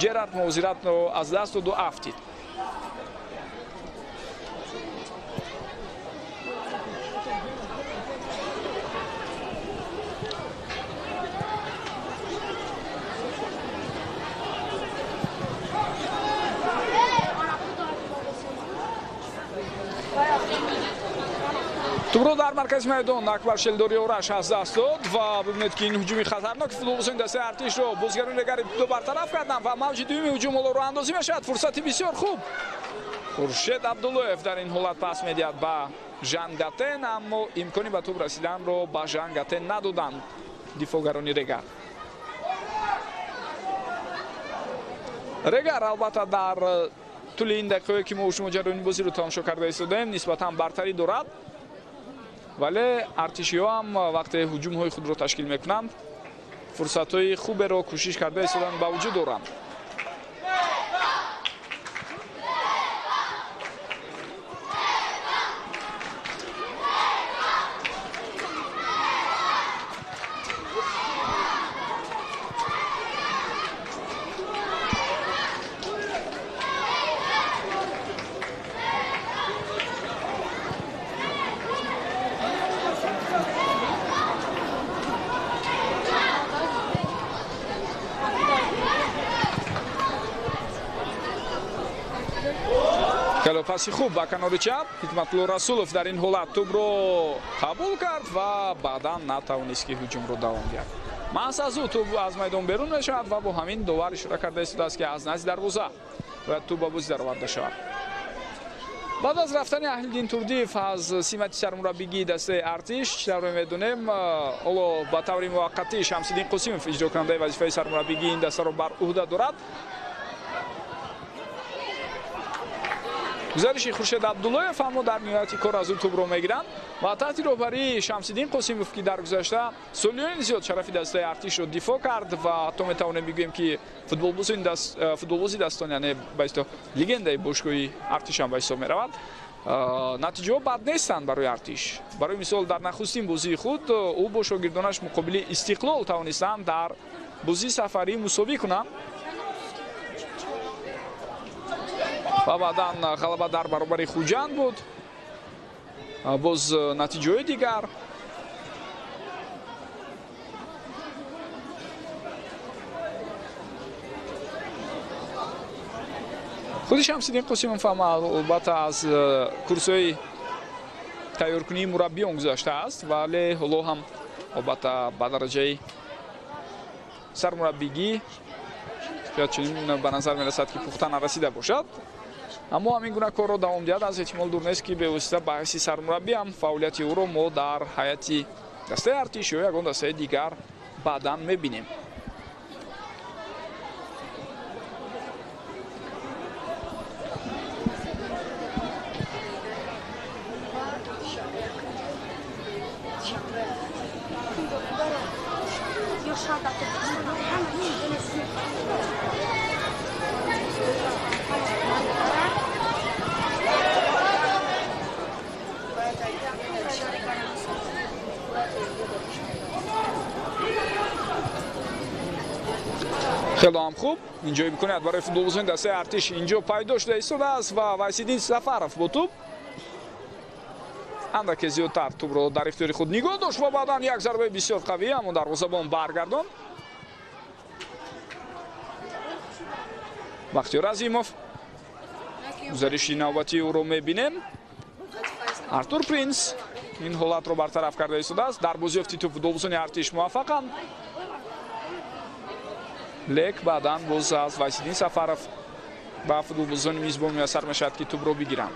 Ҷерард мувозинатро аз даст доду афт дид. тӯбро дар маркази майдон Акбар Шелдори Ораш аз даст дод ва бибинед ки ин ҳуҷуми хатарноки футболбозони дастаи артишро бозигарони Регар ибтидо бартараф карданд ва мавҷи дуюми ҳуҷум ҳоло роҳандозӣ мешавад. фурсати бисёр хуб. Хуршед Абдуллоев дар ин ҳолат пас медиҳад ба Жангатен, аммо имкони ба тӯб расиданро ба Жангатен надоданд дифоъгарони Регар. Регар албатта дар тӯли ин дақиқаҳое ки мо шумо ҷараёни бозиро тамошо карда истодаем нисбатан бартарӣ дорад, вале артишиҳо ҳам вақте ҳуҷумҳои худро ташкил мекунанд фурсатҳои хуберо кӯшиш карда истодан ба вуҷуд доранд. паси хуб ба канори чап. Ҳикматулло Расулов дар ин ҳолат тӯбро қабул кард ва баъдан натавонист ки ҳуҷумро давом диҳад. маҳз аз ӯ тӯб аз майдон берун мешавад ва бо ҳамин довар ишора карда истодааст ки аз назди дарвоза бояд тӯб ба бозӣ дароварда шавад. баъд аз рафтани Аҳлиддин Турдиев аз симати сармураббигии дастаи артиш чӣ тавре медонем, ҳоло ба таври муваққатӣ Шамсиддин Қосимов иҷрокунандаи вазифаи сармураббигии ин дастаро бар уҳда дорад. гузариши Хуршед Абдуллоев аммо дар ниҳояти кор аз ӯ тӯбро мегиранд ва таҳти роҳбарии Шамсиддин Қосимов ки дар гузашта солиёни зиёд шарафи дастаи артишро дифоъ кард ва ҳатто метавонем бигӯем ки футболбози дастон яъне ба исто легендаи бошгоҳи артиш ҳам ба ҳисоб меравад. натиҷаҳо бад нестанд барои артиш. барои мисол дар нахустин бозии худ ӯ бо шогирдонаш муқобили Истиқлол тавонистанд дар бозии сафарӣ мусовӣ кунанд ва баъдан ғалаба дар баробари Хуҷанд буд. боз натиҷаҳои дигар худи Шамсиддин Қосимов ҳам албатта аз курсҳои тайёркунии мураббиён гузаштааст, вале ҳоло ҳам албатта ба дараҷаи сармураббигӣ шояд чунин ба назар мерасад ки пухта нарасида бошад. аммо ҳамин гуна корро давом диҳад аз эҳтимол дур нест ки бевосита ба ҳайси сармураббӣ ҳам фаъолияти ӯро мо дар ҳайати дастаи артиш ё ягон дастаи дигар баъдан мебинем. хело ҳам хуб инҷо имконият барои футболбозони дастаи артиш инҷо пайдо шуда истодааст ва Вайсиддин Сафаров бо тӯб андаке зиёдтар тӯбро дар ихтиёри худ нигоҳ дошт ва баъдан як зарбаи бисёр қавӣ аммо дарвозабон баргардонд. Бахтиёр Азимов гузариши навбатии ӯро мебинем. Артур Принц ин ҳолатро бартараф карда истодааст. дар бозиёфти тӯб футболбозони артиш муваффақанд. лек баъдан боз аз Вайсиддин Сафаров ба футболбозони мизбон муяссар мешавад ки тӯбро бигиранд.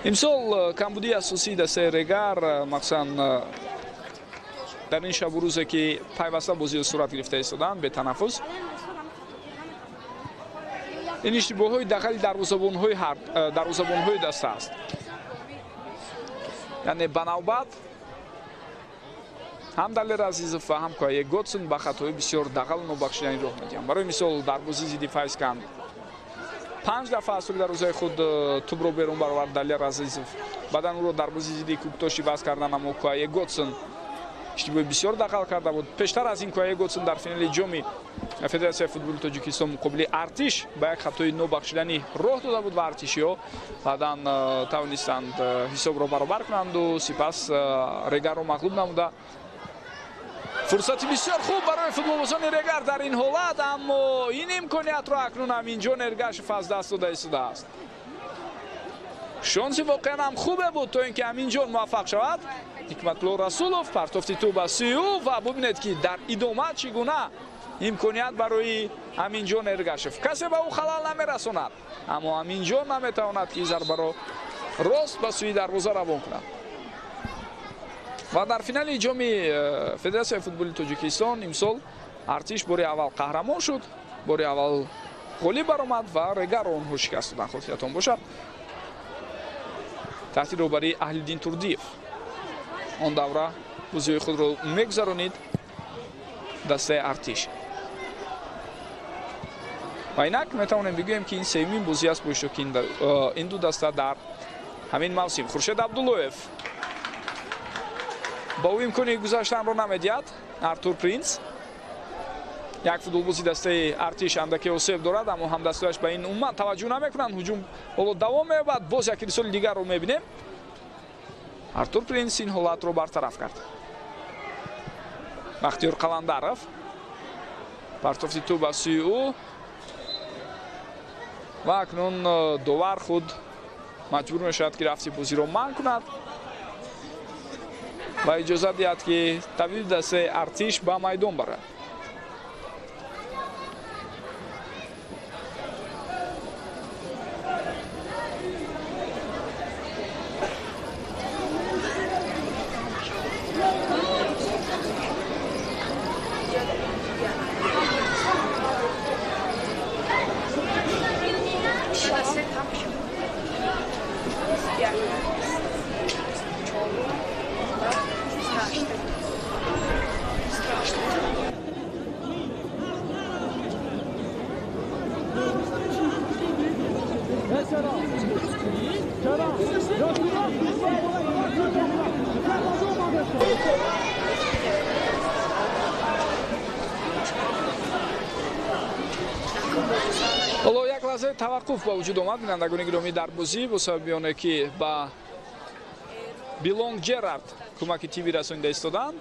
имсол камбудии асосии дастаи Регар махсусан дар ин шабу рӯзе ки пайваста бозиҳо сурат гирифта истоданд бетанаффус ин иштибоҳҳои дахали дарвозабонҳои даста аст. яъне ба навбат ҳам Далер Азизов ва ҳам Коя Готсон ба хатои бисёр дағал нобахшиданӣ роҳ медиҳанд. барои мисол дар бозии зидди Файзканд 5 дафъа аз руи дарвозаи худ тӯбро берун баровард Далер Азизов. баъдан ӯро дар бозии зидди Куктоши васт кардан, аммо Коя Готсон иштибоҳи бисёр дағал карда буд. пештар аз ин Коя Готсон дар финали ҷоми Федератсияи футболи Тоҷикистон муқобили Артиш ба як хатои нобахшиданӣ роҳ дода буд ва артишиҳо баъдан тавонистанд ҳисобро баробар кунанду сипас Регарро мағлуб намуда. фурсати бисёр хуб барои футболбозони Регар дар ин ҳолат, аммо ин имкониятро акнун ҳаминҷо Нергашев аз даст дода истодааст. шонси воқеан ҳам хубе буд то ин ки ҳаминҷо муваффақ шавад. Ҳикматулло Расулов партофти тӯб ба сӯи ӯ ва бубинед ки дар идома чӣ гуна имконият барои ҳаминҷо Нергашев. касе ба ӯ халал намерасонад, аммо ҳаминҷо наметавонад ки зарбаро рост ба сӯи дарвоза равон кунад. ва дар финали ҷоми Федератсияи футболи Тоҷикистон имсол Артиш бори аввал қаҳрамон шуд, бори аввал ғолиб баромад ва Регарро онҳо шикаст доданд. хотиратон бошад таҳти роҳбарии Аҳлиддин Турдиев он давра бозиҳои худро мегузаронид дастаи Артиш. ва инак метавонем бигӯем ки ин сеюмин бозӣ аст бо иштироки ин ду даста дар ҳамин мавсим. Хуршед Абдуллоев ба ӯ имкони гузаштанро намедиҳад. Артур Принц як футболбози дастаи Артиш андаке осеб дорад, аммо ҳамдастояш ба ин умуман таваҷҷӯҳ намекунанд. ҳуҷум ҳоло давом меёбад. боз як ирсоли дигарро мебинем. Артур Принц ин ҳолатро бартараф кард. Бахтиёр Қаландаров партофти тӯб ба сӯи ӯ ва акнун довар худ маҷбур мешавад ки рафти бозиро манъ кунад ва иҷоза диҳад ки табиби дастаи Артиш ба майдон барад. حالا یک لحظه توقف با وجود آمد بینندگان گرامی در بازی مسابقه که با بیلونگ جرارد کمک تیوی رسانیده ایستادند.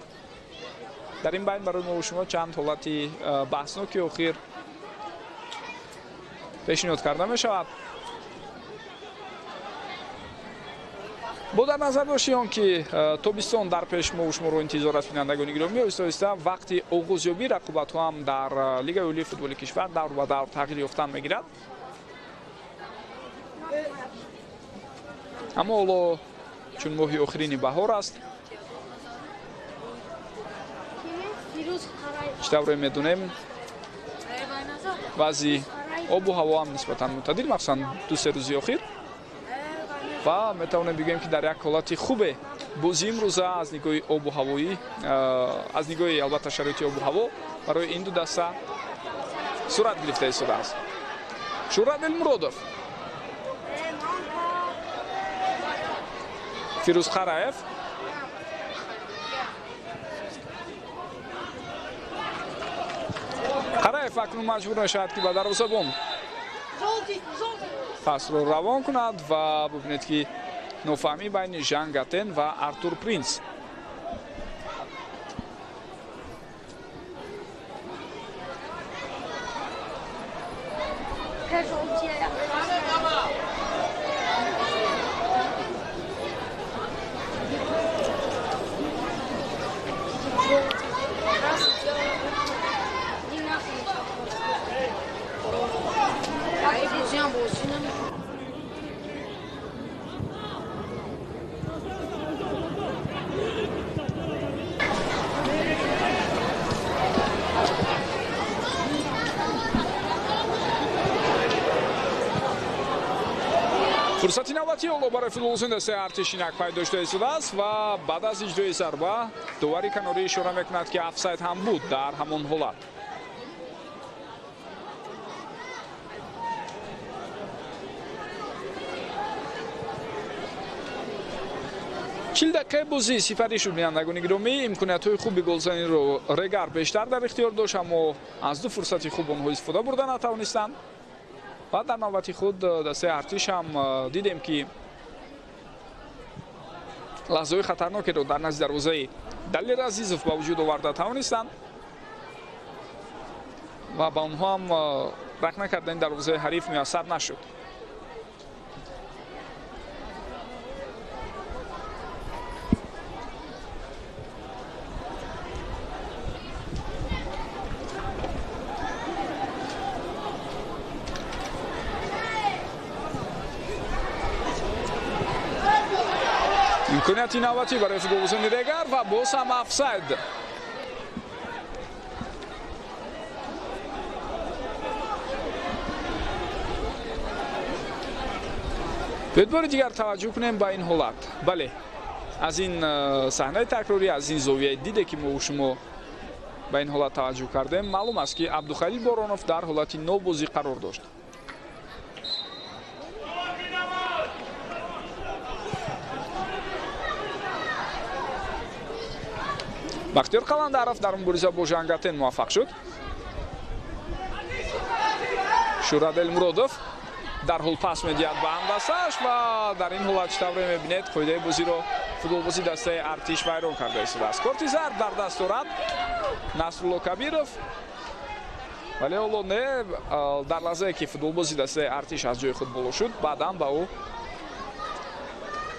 در این بین برای ما و شما چند حالت بحثناک اخیر پیشنهاد کرده می شود. با در نظر داشتیم که تابستان در پیش ما و شما رو انتظار است بینندگان گرامی. آهسته وقتی آغازیابی رقابت هم در لیگ عالی فوتبال کشور دور به دور تغییر یافتن میگیرد. اما حالا چون ماه آخرین بهار است چطور میدونیم وضع آب و هوا هم نسبتا معتدل مخصوصا دو سه روز اخیر و میتونیم بگیم که در یک حالت خوبه بازی امروز از نگاه آب و هوایی از نگاه البته شرایط آب و هوا برای این دو دسته صورت گرفته شده است. شورادل مرودوف، فیروز قرایف، قرایف اکنون مجبور نشد که به دروازه‌بان پس رو روان کند و ببینید که نوفهمی بین ژان گاتن و ارتور پرینس. فرصتی نوبتی حالا برای فوتبال دسته ارتش اینک پیدا داشته شده است و بعد از اجرای ضربه داوری کناری اشاره میکند که افساید هم بود در همان حالت. چهل دقیقه بازی سپری شد بینندگان گرامی. امکانیت‌های خوبی گلزنی رو رگر بیشتر در اختیار داشت اما از دو فرصتی خوب آنها استفاده بردن نتوانستند. و در نوبت خود دسته ارتش هم دیدیم که لحظه‌های خطرناکی رو در نزد دروازه دلیر عزیزوف با وجود آورده توانستند و با آنها هم رخنه کردن دروازه حریف میسر نشد. امکانیت نوبتی برای فوتبالبازان رگر و باز هم افساید. به بار دیگر توجه کنیم به این حالت. بله از این صحنه تکراری از این زاویه دیده که ما و شما به این حالت توجه کردیم معلوم است که عبدالخلیل بارانوف در حالت نوبازی قرار داشت. بختیار قلندرов در مبارزه با ژان گاتن موفق شد. شورادل مرودوف در حال پاس میدهد به همدستش و در این حالت چطور میبینید قاعده بازی رو فوتبالبازی دسته ارتش ویران کرده است. کارت زرد در دست دارد نصرالله کبیروف ولی حالا نه در لحظه که فوتبالبازی دسته ارتش از جای خود بالا شد بعدا به او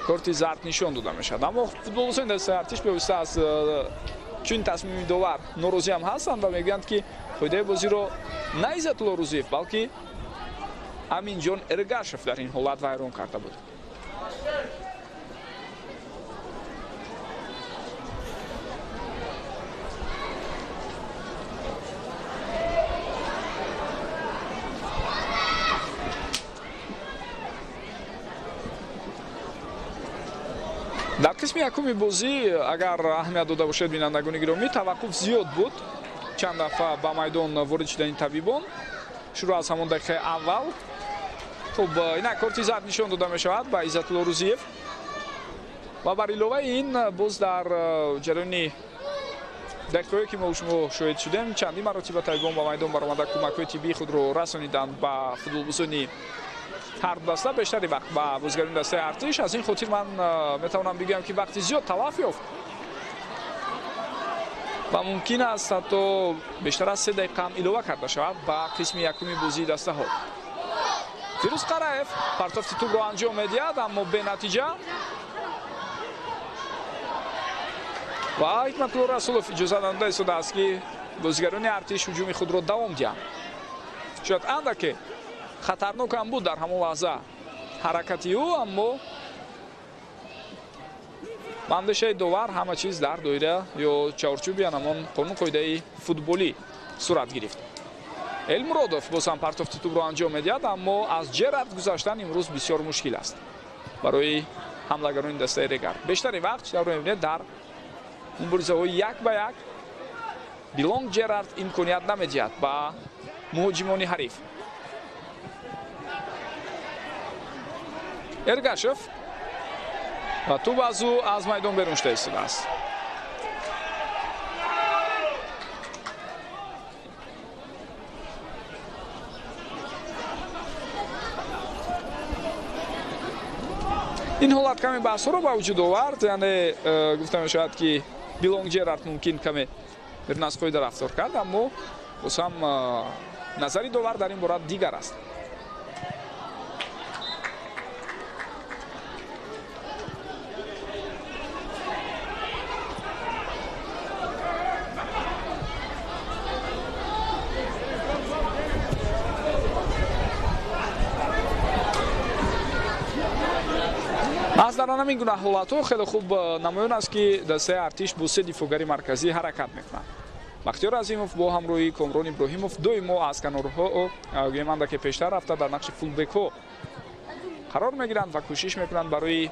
کارت زرد نشان داده میشد. اما فوتبالبازی دسته ارتش به واسطه از چون تصمیم داور ناراضی هم هستند و میگویند که قاعده بازی رو نه عزت الله روزیف بلکه امین جان ارگاشف در این حالت ویران کرده بود. در قسم یکم بازی اگر اهمیت داده باشد بینندگان گرامی توقف زیاد بود. چند دفعه با میدان وارد شدن طبیبان شروع از همان دقیقه اول خب اینک کارت زرد نشان داده می شود به عزت‌الله روزیف و بر علاوه این باز در جریان دقیقه‌ای که ما شما شاهد شدیم چندین مراتب طالبان با میدان برآمده کمک‌های طبی خود را رسانیدند به فوتبالبازان هر دسته. بیشتری وقت با بازیگران دسته ارتش. از این خاطر من میتوانم بگم که وقتی زیاد تلف یافت و ممکن است حتی بیشتر از 3 دقیقه هم علاوه کرده شود به قسم یکمی بازی دسته ها. فیروز قرائف پرتافت توپ را انجام می‌دهد اما به نتیجه و حکمت‌الله رسولوف اجازه داده شده است که بازیگران ارتش هجوم خود را دوام دهند. شاید اندک خطرناک هم بود در همون لحظه حرکتی او، اما اندیشه داور همه چیز در دایره یا چارچوب یا همان قانون قاعده فوتبالی صورت گرفت. المرادوف باز هم پرتافت توپ را انجام می‌دهد اما از جرات گذشتن امروز بسیار مشکل است برای حمله‌گران دسته رگر. بیشتر وقت در می‌بینید در مبارزه‌های 1 به 1 بیلونگ جرارد امکانیت نمی‌دهد به مهاجمان حریف. ارگاشف و توپ از او از میدان بیرون شده است. این حالت کمی بحث رو با وجود آورد، یعنی گفته می شود که بیلونگ جرارد ممکن کمی بر نسخه رفتار کرد، اما باز هم نظری داور در این باره دیگر است. از در همین گونه حالت‌ها خیلی خوب نمایان است که دسته ارتش با 3 دفاعگری مرکزی حرکت می‌کنند. بختیار عظیموف با همراهی کامران ابراهیموف دویما از کنارها گیمنده که پیشتر رفته در نقش فولبک ها قرار می‌گیرند و کوشش می‌کنند برای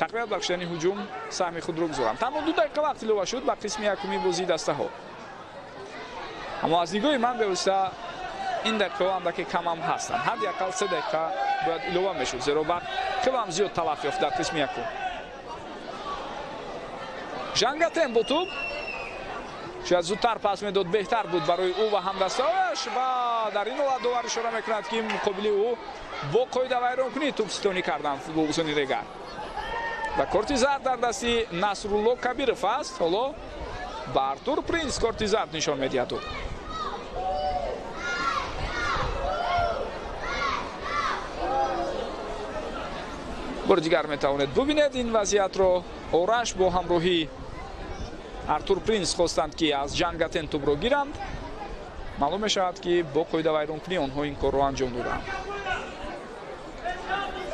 تقویت بخشیدن هجوم سهم خود را بگذارند. تنها 2 دقیقه وقت اضافه شد به قسم یکمی بازی دسته ها، اما از نگاه من به‌واسطه این دقیقه هم که کم هم هستند. حداقل 3 دقیقه باید اضافه میشد، زیرا بعد خیلی هم زیاد تلف یافت در قسم یکم. ژانگاتن با توپ شاید زودتر پس میداد بهتر بود برای او و همدستانش و در این حالت داور اشاره میکند که مقابل او با قاعده ویران کنی توپ ستانی کردن فوتبالبازان رگر و کارت زرد در دستی نصرالله کبیرов است. حالا به ارتور پرینس کارت زرد نشان میدهد. بار دیگر میتوانید ببینید این وضعیت را. آرش با همراهی ارتور پرینس خواستند که از ژانگاتن توپ را گیرند. معلوم میشود که با قاعده ویران کنی آنها این کار را انجام دادند.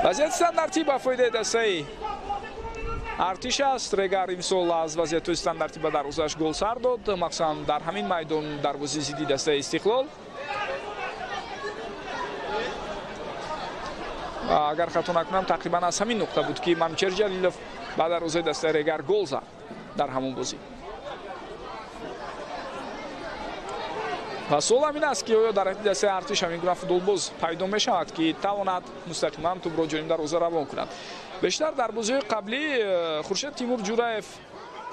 وضعیت استانداردی با فایده دسته ارتش است. رگر امسال از وضعیت استانداردی به دروازه‌اش گل سر داد، مخصوصا در همین میدان دروازه ضدی دسته استقلال. اگر خطا نکنم تقریبا از همین نقطه بود که ممچر جلیلوف بعد دروازه دسته رگر گل زد در همون بازی. و سوال همین است که آیا در دسته ارتش همین گونه فوتبالباز پیدا می شود که تواند مستقیما توپ را جلوی دروازه روان کند. بیشتر در بازی قبلی خورشید تیمور جورایف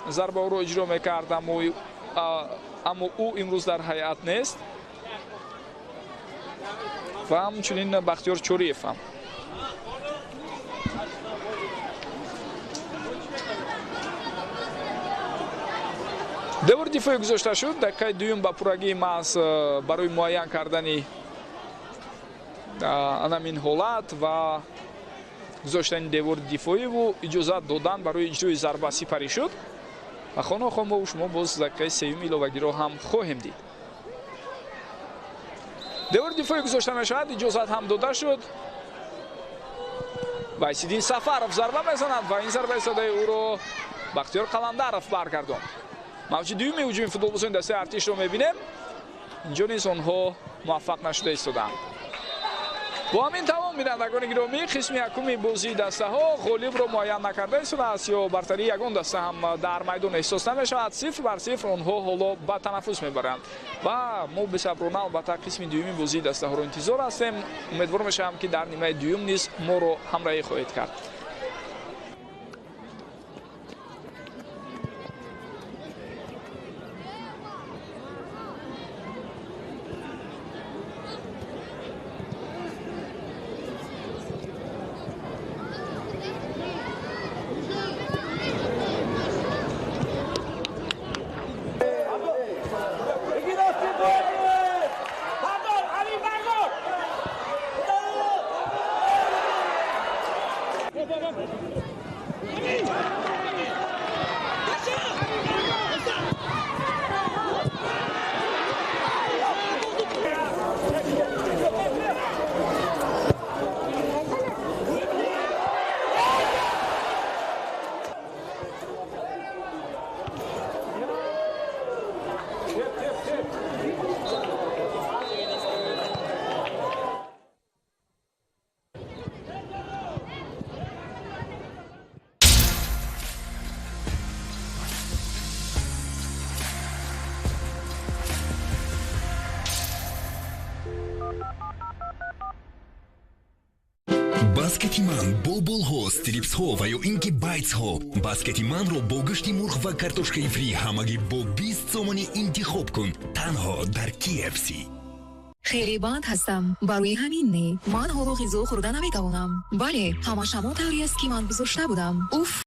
ضربه او را اجرا میکرد، اما او امروز در هیئت نیست و همچنین بختیار چوریف هم. دور دفاعی گذاشته شد. دقیقه دوم با پورگی محض برای معین کردن همین حالت و گذاشتن دور دفاعی و اجازت دادن برای اجرای ضربه سپری شد و خانه ما شما باز دقیقه سوم علاوگی را هم خواهیم دید. دور دفاعی گذاشته می شود، اجازت هم داده شد. وایسیدین سفرов ضربه میزند و این ضربه صدای او را بختیار قلندرов برگرداند. موج دوم هجوم فوتبالبازان دسته ارتش رو میبینیم. اینجا نیز آنها موفق نشده ایستادند. با همین توان سلام بینندگان گرامی، قسم یکم بازی دسته ها غالب رو معین نکرده شده است یا برتری یگان دسته هم در میدان احساس نمی شود. 0-0 آنها حالا به تنفس میبرند و ما به صبرانه البته قسم دوم بازی دسته ها رو انتظار هستیم. امیدوار میشم که در نیمه دوم نیز ما رو همراهی خواهید کرد. баскети ман бо болҳо, стрипсҳо ва ё ин ки байтсҳо. баскети манро бо гӯшти мурғ ва картошкаи фри ҳамагӣ бо 20 сомонӣ интихоб кун. танҳо дар KFC. خیلی بند هستم. برای همین نه من هارو غذا خورده نمیتوانم. بله همه شما طوری است که من گذاشته بودم. اوف.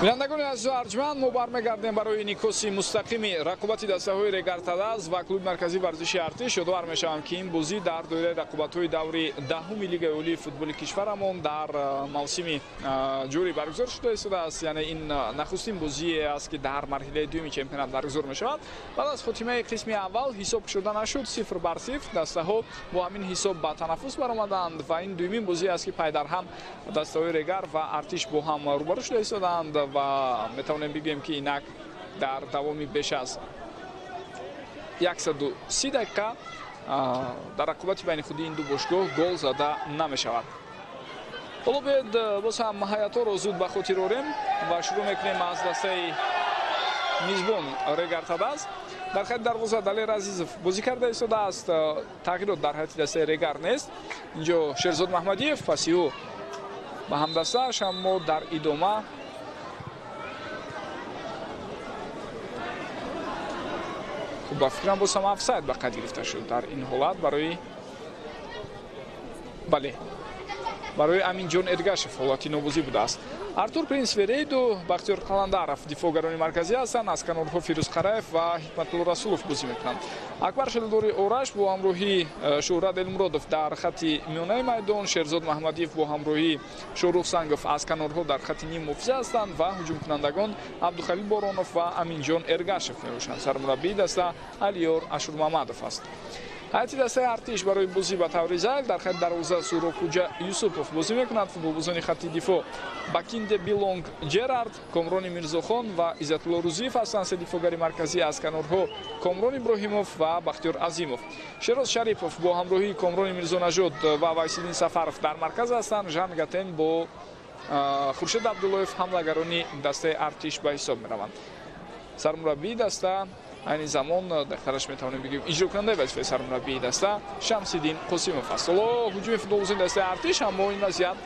бинандагони азизу арҷманд, мо бармегардем барои никоси мустақими рақобати дастаҳои Регартадаз ва клуби марказии варзиши артиш. ёдовар мешавам ки ин бозӣ дар доираи рақобатҳои даври даҳуми лигаи олии футболи кишварамон дар мавсими ҷорӣ баргузор шуда истодааст. яъне ин нахустин бозие аст ки дар марҳилаи дуюми чемпионат баргузор мешавад. баъд аз хотимаи қисми аввал ҳисоб кушода нашуд 0-0, дастаҳо бо ҳамин ҳисоб ба танаффус баромаданд ва ин дуюмин бозӣ аст ки пайдарҳам дастаҳои Регар ва артиш бо ҳам рӯбарӯ шуда истодаанд ва метавонем бигӯем ки инак дар давоми беш аз 130 дақиқа дар рақобати байни худи ин ду бошгоҳ гол зада намешавад. ҳоло бояд боз ҳам ҳаятҳоро зуд ба хотир орем ва шурӯъ мекунем аз дастаи мизбон Регартадаз. дар хати дарвоза Далер Азизов бозӣ карда истодааст. тағйирот дар ҳайати дастаи Регар нест. инҷо Шерзод Маҳмадиев паси ӯ ба ҳамдастааш, аммо дар идома ба фикрам босам офсайд ба қайд гирифта шуд дар ин ҳолат барои барои Аминҷон Эргашев ҳолати нобозӣ будааст. Артур Принц Верейду, Бахтиёр Қаландаров дифоъгарони марказӣ ҳастанд. аз канорҳо Фирӯз Қараев ва Ҳикматулло Расулов бозӣ мекунанд. Акбар Шелдори Ораш бо ҳамроҳии Шӯҳрат Элмуродов дар хати миёнаи майдон, Шерзод Маҳмадиев бо ҳамроҳии Шорух Сангов аз канорҳо дар хати ним муҳофиза ҳастанд ва ҳуҷумкунандагон Абдухалил Боронов ва Аминҷон Эргашев мебошанд. Сармураббии даста Алиёр Ашурмамадов аст. ҳайати дастаи артиш барои бозӣ ба таври зайл дар хати дарвоза Суроххуҷа Юсупов бозӣ мекунад. футболбозони хати дифоъ Бакинде Билонг Ҷерард, Комрони Мирзохон ва Иззатулло Рӯзиев ҳастанд. се дифоъгари марказӣ аз канорҳо Комрон Иброҳимов ва Бахтиёр Азимов. Шероз Шарипов бо ҳамроҳии Комрони Мирзонажод ва Вайсиддин Сафаров дар марказ ҳастанд. Жан Гатен бо Хуршед Абдуллоев ҳамлагарони дастаи артиш ба ҳисоб мераванд. сармураббии даста айни замон дахтараш метавонем бигӯем иҷрокунандаи вазифаи сармураббии даста Шамсиддин Қосимов аст. ҳоло ҳуҷуми футболбозони дастаи артиш, аммо ин вазъият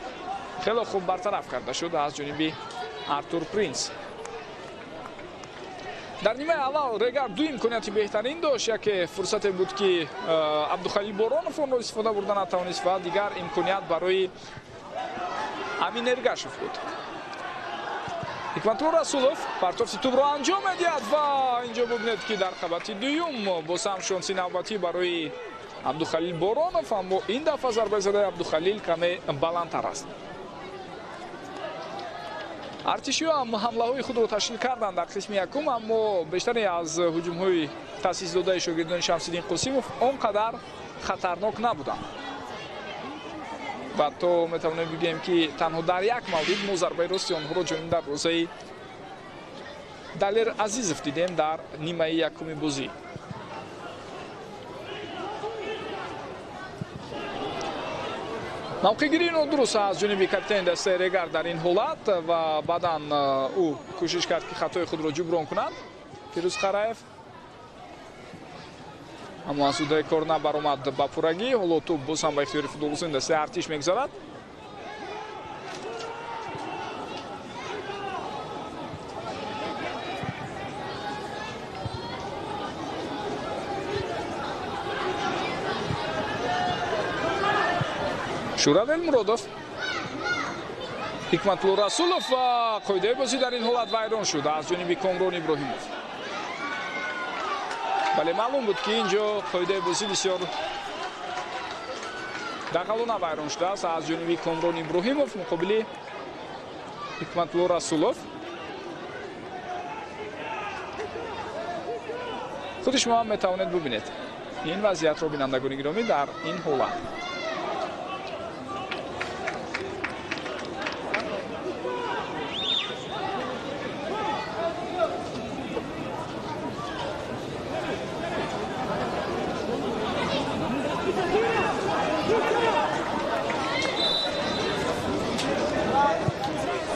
хеле хуб бартараф карда шуд аз ҷониби Артур Принц. дар нимаи аввал Регар ду имконияти беҳтарин дошт. яке фурсате буд ки Абдухалил Боронов онро истифода бурда натавонист ва дигар имконият барои Амин Эргашев буд. Ҳикматулло Расулов партофти тӯбро анҷом медиҳад ва инҷо бубинед ки дар қабати дуюм боз ҳам шонси навбатӣ барои Абдухалил Боронов, аммо ин дафъа зарбаи задаи Абдухалил каме баландтар аст. артишиҳо ҳам ҳамлаҳои худро ташкил карданд дар қисми якум, аммо бештаре аз ҳуҷумҳои таъсисдодаи шогирдони Шамсиддин Қосимов он қадар хатарнок набуданд. ва то метавонем бигӯем ки танҳо дар як маврид мо зарбаи рости онҳоро ҷониби дарвозаи Далер Азизов дидем дар нимаи якуми бозӣ. мавқеъгирии нодуруст аз ҷониби капитани дастаи Регар дар ин ҳолат ва баъдан ӯ кӯшиш кард ки хатои худро ҷуброн кунад. Фирӯз Қараев аммо аз удаи кор набаромад ба пуррагӣ. ҳоло тӯб боз ҳам ба ихтиёри футболбозони дастаи артиш мегузарад. Шӯҳрат Элмуродов, Ҳикматулло Расулов ва қоидаи бозӣ дар ин ҳолат вайрон шуд аз ҷониби Комрон Иброҳимов. бале маълум буд ки инҷо қоидаи бозӣ бисёр дағалона вайрон шудааст аз ҷониби Комрон Иброҳимов муқобили Ҳикматулло Расулов. худи шумо ҳам метавонед бубинед ин вазъиятро, бинандагони гиромӣ, дар ин ҳолат.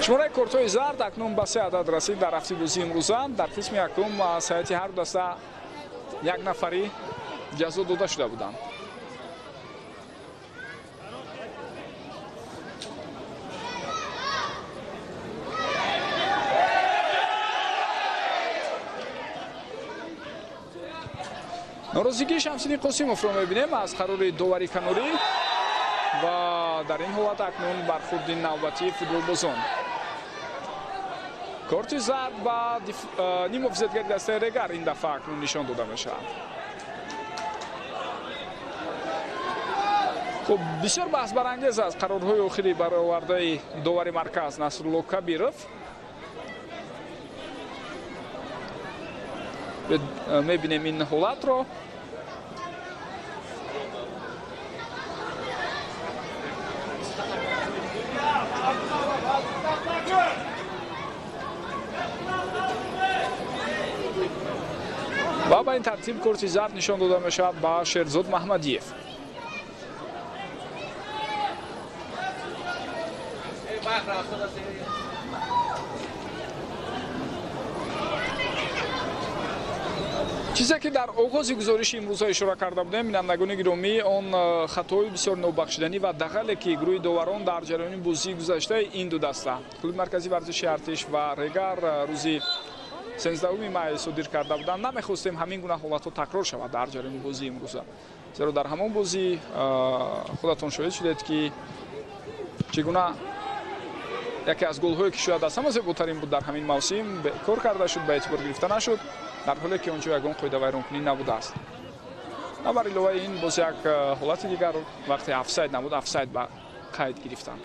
шумораи кортҳои зард акнун ба 3 адад расид дар ҳафти бозии имрӯза. дар қисми якум аз ҳайати ҳар даста як нафарӣ ҷазо дода шуда буданд. норозигии Шамсиддин Қосимовро мебинем аз қарори довари канорӣ ва дар ин ҳолат акнун бархурди навбатии футболбозон. корти зард ба нимуфизатгари дастаи Регар ин дафъа акнун нишон дода мешавад. خب بسیار بحث برانگیز است قرارهای آخری برآورده داور مرکز نصرالله کبیرов میبینیم این حالت رو و با این ترتیب کورتی زرد نشان داده میشود با شیرزاد محمدیев. چیزی که در آغاز گزارش امروز اشاره کرده بودیم بینندگان گرامی آن خطای بسیار نابخشودنی و دخلی که گروه داوران در جریان بازی گذشته این دو دسته کلوب مرکزی ورزش ارتش و رگار روزی 13 مای صادر کرده بودند نمیخواستیم همین گونه حالت تکرار شود در جریان بازی امروز زیرا در همان بازی خودتون شاهد شدید که چگونه یکی از گل‌هایی که شاید از همه زیباترین بود در همین موسم کار کرده شد به اعتبار گرفته نشد در حالی که اونجا یگان قاعده ویرانکنی نبوده است. بر علاوه این باز یک حالت دیگر وقتی افساید نبود افساید به قید گرفتند.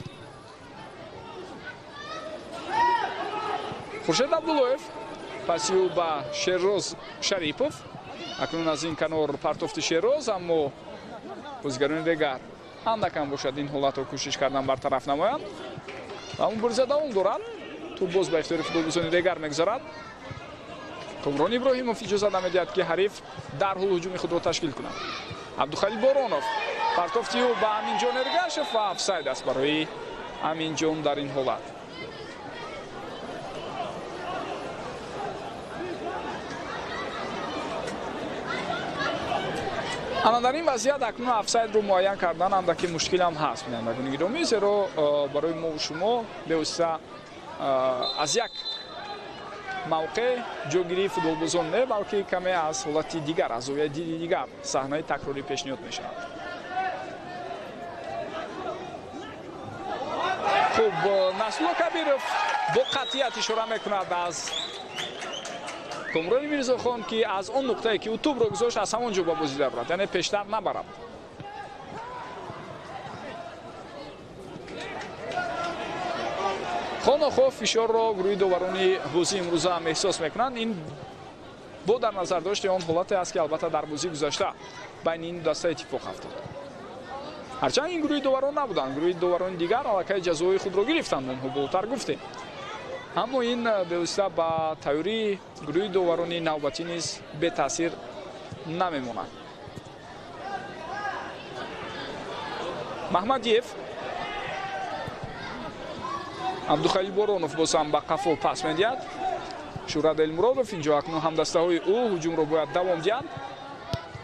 خورشید عبداللهیف پسی او به شیرروز شریپов اکنون از این کنار پرتافت شیرروز اما بازیگران دیگر اندکم باشد این حالت رو کوشش کردن برطرف نمایند و اون بریزه دوام دارد تو باز به اختیار فوتبالبازان دیگر میگذارد. کامران ابراهیموف اجازه نمیدهد که حریف در حال هجوم خود را تشکیل کند. عبدالخلیل بارانوف پرتافتی او به امین جان ارگاشف و افساید است برای امین جان در این حالت. اما در این وضعیت اکنون افساید رو معین کردن اندکی مشکل هم هست بینندگان گرامی زیرا برای ما و شما به واسطه از یک موقع جوگیری فوتبالبازان نه بلکه کمی از حالت دیگر از زاویه دید دیگر صحنه تکراری پیشنهاد میشود. خب نصرالله کبیرov با قطعیت اشاره میکند از کامران میرزاخان که از اون نقطه‌ای که او توپ را گذاشت از همونجا با بازی برد یعنی پیشتر نبرد. خاناخواه فشار را گروه داوران بازی امروز هم احساس میکنند. این با در نظر داشته آن حالت است که البته در بازی گذشته بین این دسته اتفاق افتاد. هرچند این گروه داوران نبودند گروه داوران دیگر علاقه جزای خود را گرفتند اونها بالاتر گفتیم اما این به واسطه با تئوری گروه داوران نوبتی نیز به تاثیر نمیماند. محمدیев عبدالخلیل بارانوف باز هم به قفا پس میدهد. شورت المرادوف اینجا اکنون هم دسته های او هجوم را باید دوام دهند.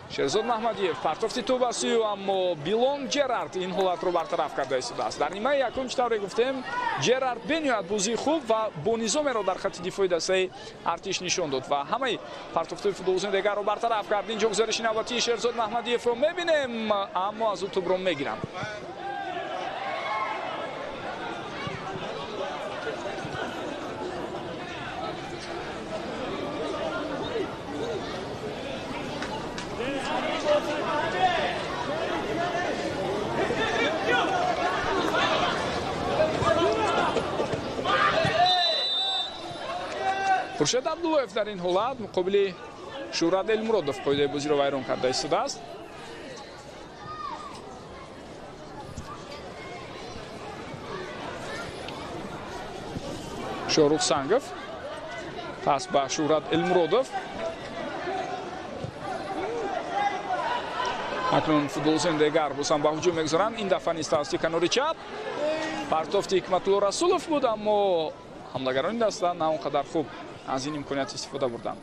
شیرزاد محمدیев پرتافتی توپ است اما بیلون جرارد این حالت رو برطرف کرده است. در نیمه یکم چطوری گفتیم جرارد بنیاد بازی خوب و با نظام را در خط دفاعی دسته ارتش نشان داد و همه پرتافتی فوتبالبازان دیگر رو برطرف کرد. اینجا گزارش نوبتی شیرزاد محمدیев رو میبینیم اما از او توپ رو میگیرند. خورشید عبداللهیف در این حالت مقابل شورت المرادوف قاعده بازی را ویران کرده ایستاده است. شاروخ سنگov پس به شورت المرادوف اکنون فوتبالبازان دیگر باز هم به هجوم میگذارند. این دفعه نیست توسط کنار چپ پرتافت حکمتالله رسولov بود اما حملهگران دسته نه اونقدر خوب از این امکانیت استفاده بردند.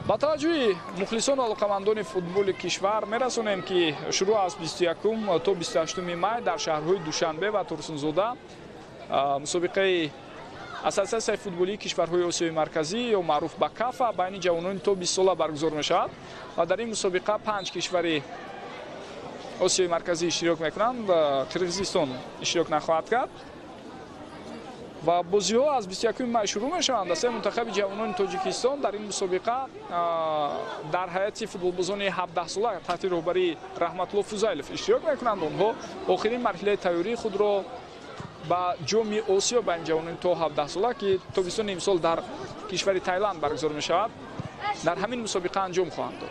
با توجه مخلصان و علاقمندان فوتبال کشور میرسونیم که شروع از 21 تا 28 مای در شهرهای دوشنبه و ترسونزاده مسابقه اساسیه فوتبالی کشورهای آسیای مرکزی یا معروف به کافا بین جوانان تا 20 ساله برگزار میشود و در این مسابقه 5 کشور آسیای مرکزی اشتراک میکنند. قرقیزستان اشتراک نخواهد کرد و بازی‌ها از 21 مای شروع می‌شوند. دسته منتخب جوانان تاجیکستان در این مسابقه در هیئت فوتبالبازان 17 ساله تحت رهبری رحمت الله فوزایلوف اشتراک می‌کنند. آنها آخرین مرحله تیاری خود را با جام آسیا بین جوانان تا 17 ساله که تابستان امسال در کشور تایلند برگزار می‌شود در همین مسابقه انجام خواهند داد.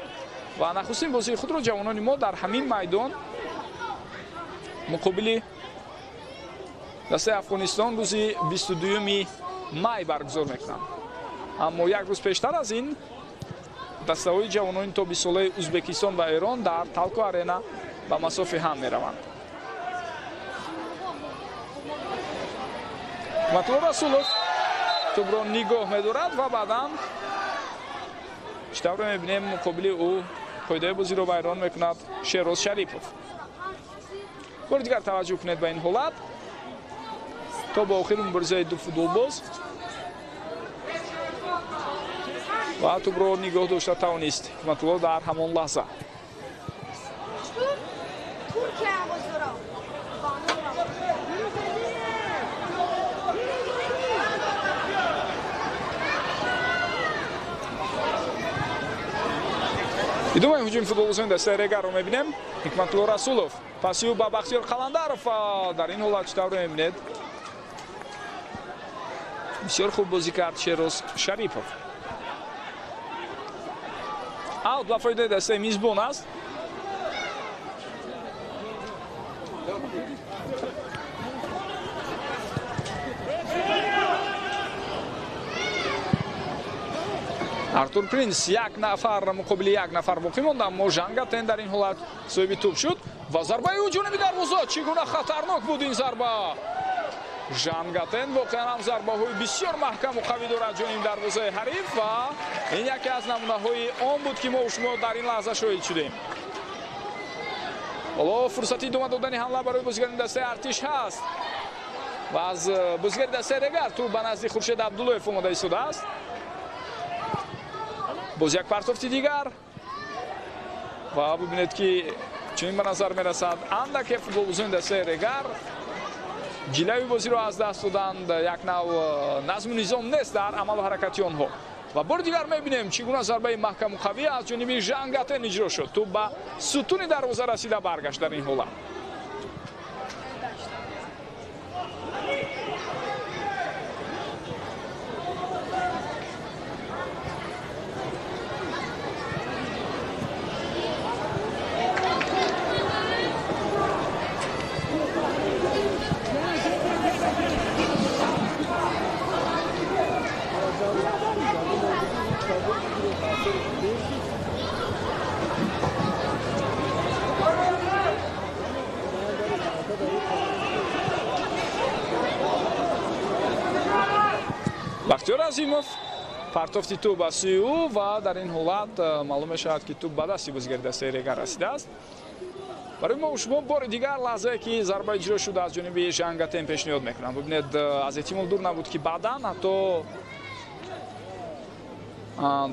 و نخستین بازی خود را جوانان ما در همین میدان مقابل دسته افغانستان روز 22 مای برگزار میکنند. اما یک روز پیشتر از این دسته های جوانان تا 20 ساله ازبکستان و ایران در تالکو آرینا به مسافه هم میروند. مطلوب رسولوف توپ را نگاه می‌دارد و بعدا چطور می‌بینیم مقابل او قاعده بازی را ویران می‌کند شیروز شریپوف. بار دیگر توجه کنید به این حالت تا با آخرین مبارزه دو فوتبالباز و توپ را نگاه داشته توانست حکمت الله در همان لحظه. ادامه هجوم فوتبالبازان دسته رگار رو می‌بینیم. حکمت الله رسولوف پاسی او با بختیار قلندرов در این حالت چطور می‌بینید بسیار خوب بازی کرد شیروز شریپوف. اوت با فایده دسته میزبان است. артур принц یک نفر مقابل یک نفر باقی ماند، اما ژانگاتن در این حالت صاحب توپ شد و ضربه او جانب دروازه چگونه خطرناک بود این ضربه. ژانگاتن واقعا هم ضربه های بسیار محکم و قوی دارد جانب دروازه حریف و این یکی از نمونه های آن بود که ما و شما در این لحظه شاهد شدیم. حالا فرصتی ادامه دادن حمله برای بازیگران دسته ارتش هست و از بازیگر دسته رگار توپ به نزد خورشید عبداللهیف آماده ایستاده است. باز یک پرتافت دیگر و ببینید که چنین به نظر میرسد اندک فوتبالبازان دسته رگار جلوی بازی را از دست دادند. یک نوع نظم و نظام نیست در عمل و حرکتی آنها و بار دیگر میبینیم چگونه ضربه محکم و قوی از جانب ژانگاتن اجرا شد. توپ به ستون دروازه رسیده برگشت در این حالت. بختیار عظیموف پرتافتی توپ به سوی او و در این حالت معلوم می‌شود که توپ به دست بازیگر دسته رگار رسیده است. برای ما و شما بار دیگر لحظه که ضربه اجرا شده از جانب ژانگاتن پیشنهاد میکنم. ببینید از احتمال دور نبود که بعدا حتی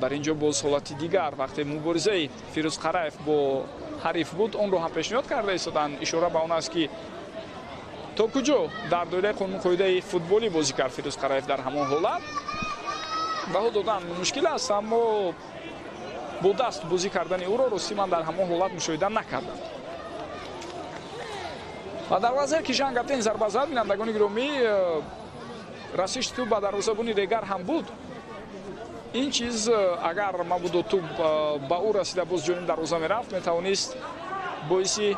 در اینجا باز حالت دیگر وقتی مبارزه فیروز قرایف با حریف بود اون رو هم پیشنهاد کرده ایستادن. اشاره به اون است که تا کجا در دایره قانون قاعده فوتبالی بازی کرد فیروز قرایف در همان حالت بها دادن مشکل است، اما با دست بازی کردن او را راستی من در همان حالت مشاهده نکردم. و در وضعی که ژانگاتن ضربه زد بینندگان گرامی رسش توپ به دروازه‌بان رگار هم بود. این چیز اگر مبود و توپ به او رسیده باز جانب دروازه میرفت میتوانست باعثی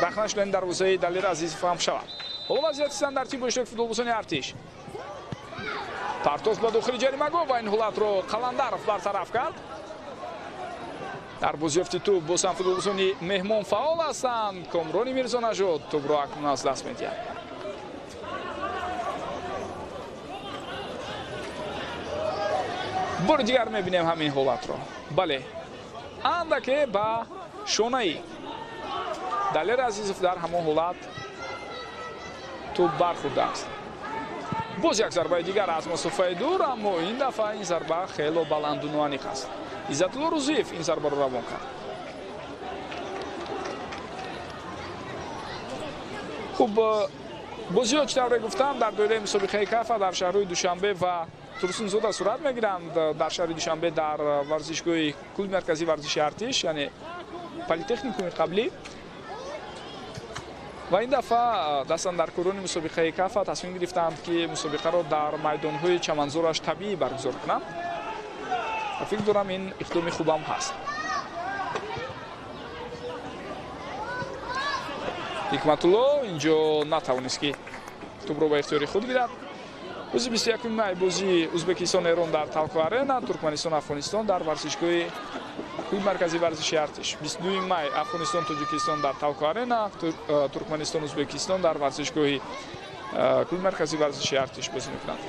رخنه شدن دروازه دلیر عزیزوف هم شود. حالا وضعیت استانداردی با اشتراک فوتبالبازان ارتش پرتافت به داخل جریمه گاه و این حالت را قلندرов برطرف کرد. در بازیافت توپ باز هم فوتبالبازان مهمان فعال هستند. کامران میرزانژاد توپ را اکنون از دست می‌دهد. بار دیگر می‌بینیم همین حالت را. بله اندک با شانه دلیر عزیزوف در همان حالت توپ برخورده است. باز یک ضربه دیگر از مسافه دور، اما این دفعه این ضربه خیلی بلند و نوانیق است. عزتالله روزیف این ضربه را روان کرد. خوب бозиҳо чӣ тавре гуфтам дар доираи мусобиқаи кафа дар шаҳрҳои душанбе ва турсунзода сурат мегиранд. Дар шаҳри душанбе дар варзишгоҳи клуби марказии варзиши артиш яъне политехникуми қаблӣ ва ин дафъа дастандаркорони мусобиқаи кафа тасмим гирифтанд ки мусобиқаро дар майдонҳои чаманзораш табиӣ баргузор кунанд ва фикр дорам ин иқдоми хубам ҳаст. ҳикматулло инҷо натавонист ки тӯбро ба ихтиёри худ гирад. рӯзи 21 май бозии ӯзбекистон эрон дар талко арена, туркманистон афғонистон дар варзишгоҳи клуби марказии варзиши артиш. 22 май афғонистон тоҷикистон дар талко арена, туркманистон ӯзбекистон дар варзишгоҳи клуби марказии варзиши артиш бозӣ мекунанд.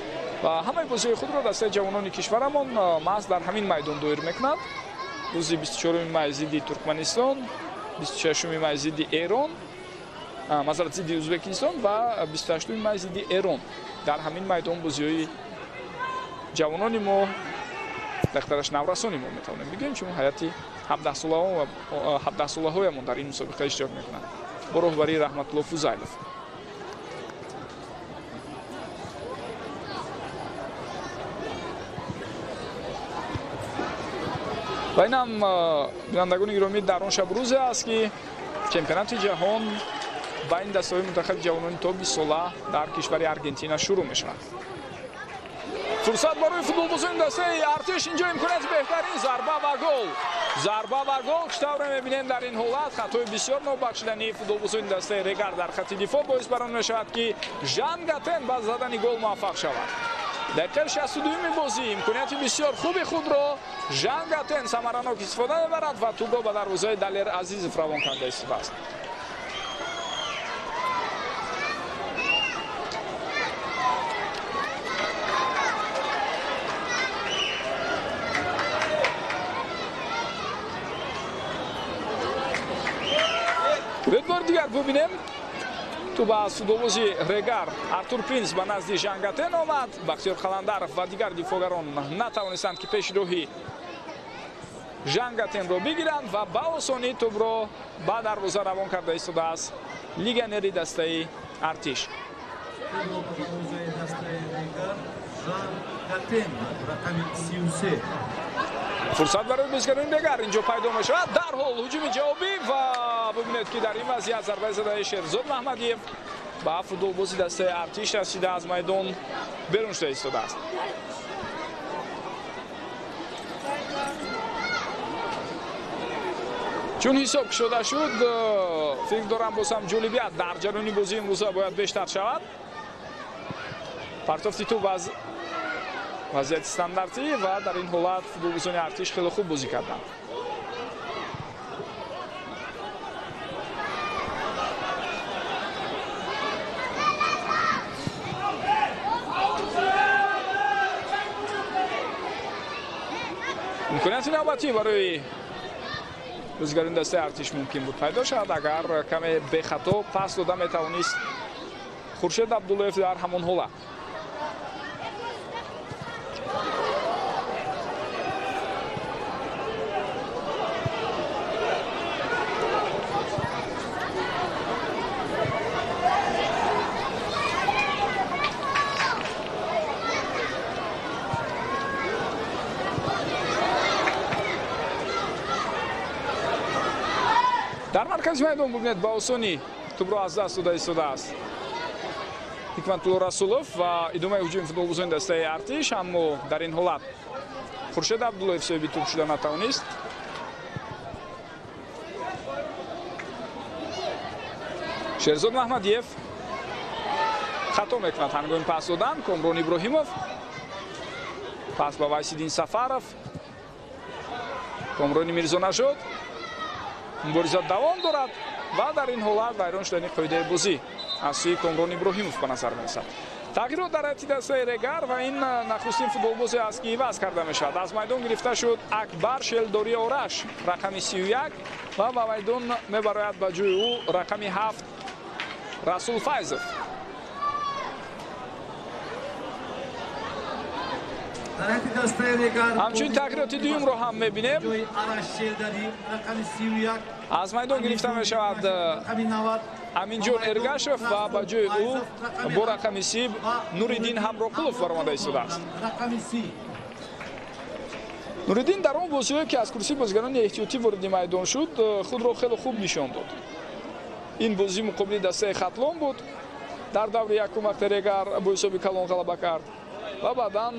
ва ҳамаи бозиҳои худро дастаи ҷавонони кишварамон маҳз дар ҳамин майдон доир мекунад. рӯзи 24 май зидди туркманистон, 26 май зидди эрон, мазарат зидди ӯзбекистон ва 28 май зидди эрон. дар ҳамин майдон бозиҳои ҷавонони мо дактараш наврасони мо метавонем бигӯем, чун ҳайати 17-солаҳоямон дар ин мусобиқа иштирок мекунанд бо роҳбарии Раҳматулло Фузайлов. ва инам бинандагони гиромӣ дар он шаб рӯзе аст ки чемпионати ҷаҳон байни дастаҳои мунтахаби ҷавонони то 20 сола дар кишвари Аргентина шурӯъ мешавад. фурсат барои футболбозони дастаи артиш, инҷо имконияти беҳтарин, зарба ва гол. Зарба ва гол ки тавре мебинем дар ин ҳолат хатои бисёр нобахшидании футболбозони дастаи Регар дар хатти дифоъ боис барон мешавад ки Жан Гатен ба задани гол муваффақ шавад. дақиқаи 62-уми бозӣ имконияти бисёр хуби худро Жан Гатен самаранок истифода мебарад ва тӯбро ба дарвозаи Далер Азизов равон карда истодааст. бор дигар бубинем ту ба судовози Регар Артур Принц ба назди Жан Гатен омад. Бахтиёр Қаландаров ва дигар дифоъгарон натавонистанд ки пешроҳи Жан Гатенро бигиранд ва ба осонӣ тӯбро ба дарвоза равон карда истодааст легионери дастаи артиш. фурсат барои бозигарони Регар инҷо пайдо мешавад. дарҳол ҳуҷуми ҷавобӣ ва бубинед ки дар ин вазъият зарбаи задаи Шерзод Маҳмадиев ба футболбози дастаи артиш расида аз майдон берун шуда истодааст. чун ҳисоб кушода шуд, фикр дорам боз ҳам ҷолибият дар ҷарони бозии имрӯза бояд бештар шавад. партофти тӯб аз вазъияти стандартӣ ва дар ин ҳолат футболбозони артиш хеле хуб бозӣ карданд. имконияти навбатӣ барои бозигарони дастаи артиш мумкин буд пайдо шавад агар каме бехато пас дода метавонист Хуршед Абдуллоев дар ҳамон ҳолат. дар маркази майдон бубинед ба осонӣ тӯбро аз даст дода истодааст Ҳикматулло Расулов ва идомаи ҳуҷуми футболбозони дастаи артиш, аммо дар ин ҳолат Хуршед Абдуллоев соҳиби тӯб шуда натавонист. Шерзод Маҳмадиев хато мекунад ҳангоми пас додан. Комрон Иброҳимов пас ба Вайсиддин Сафаров. Комрони Мирзонажод мубориза давом дорад ва дар ин ҳолат вайрон шудани қоидаи бозӣ аз сӯи Комрон Иброҳимов ба назар мерасад. тағйирот дар ҳайати дастаи Регар ва ин нахустин футболбозе аст ки иваз карда мешавад. аз майдон гирифта шуд Акбар Шелдори Ораш рақами 31 ва ба майдон мебарояд ба ҷои ӯ рақами 7 Расул Файзов. ҳамчунин тағйироти дуюмро ҳам мебинем. аз майдон гирифта мешавад аминҷон эргашев ва ба ҷои ӯ бо рақами 30 нуриддин ҳамроқулов баромада истодааст. нуриддин дар он бозиҳое ки аз курсии бозигарони эҳтиётӣ ворди майдон шуд, худро хеле хуб нишон дод. ин бозӣ муқобили дастаи хатлон буд. дар даври якум вақте Регар бо ҳисоби калон ғалаба кард ва баъдан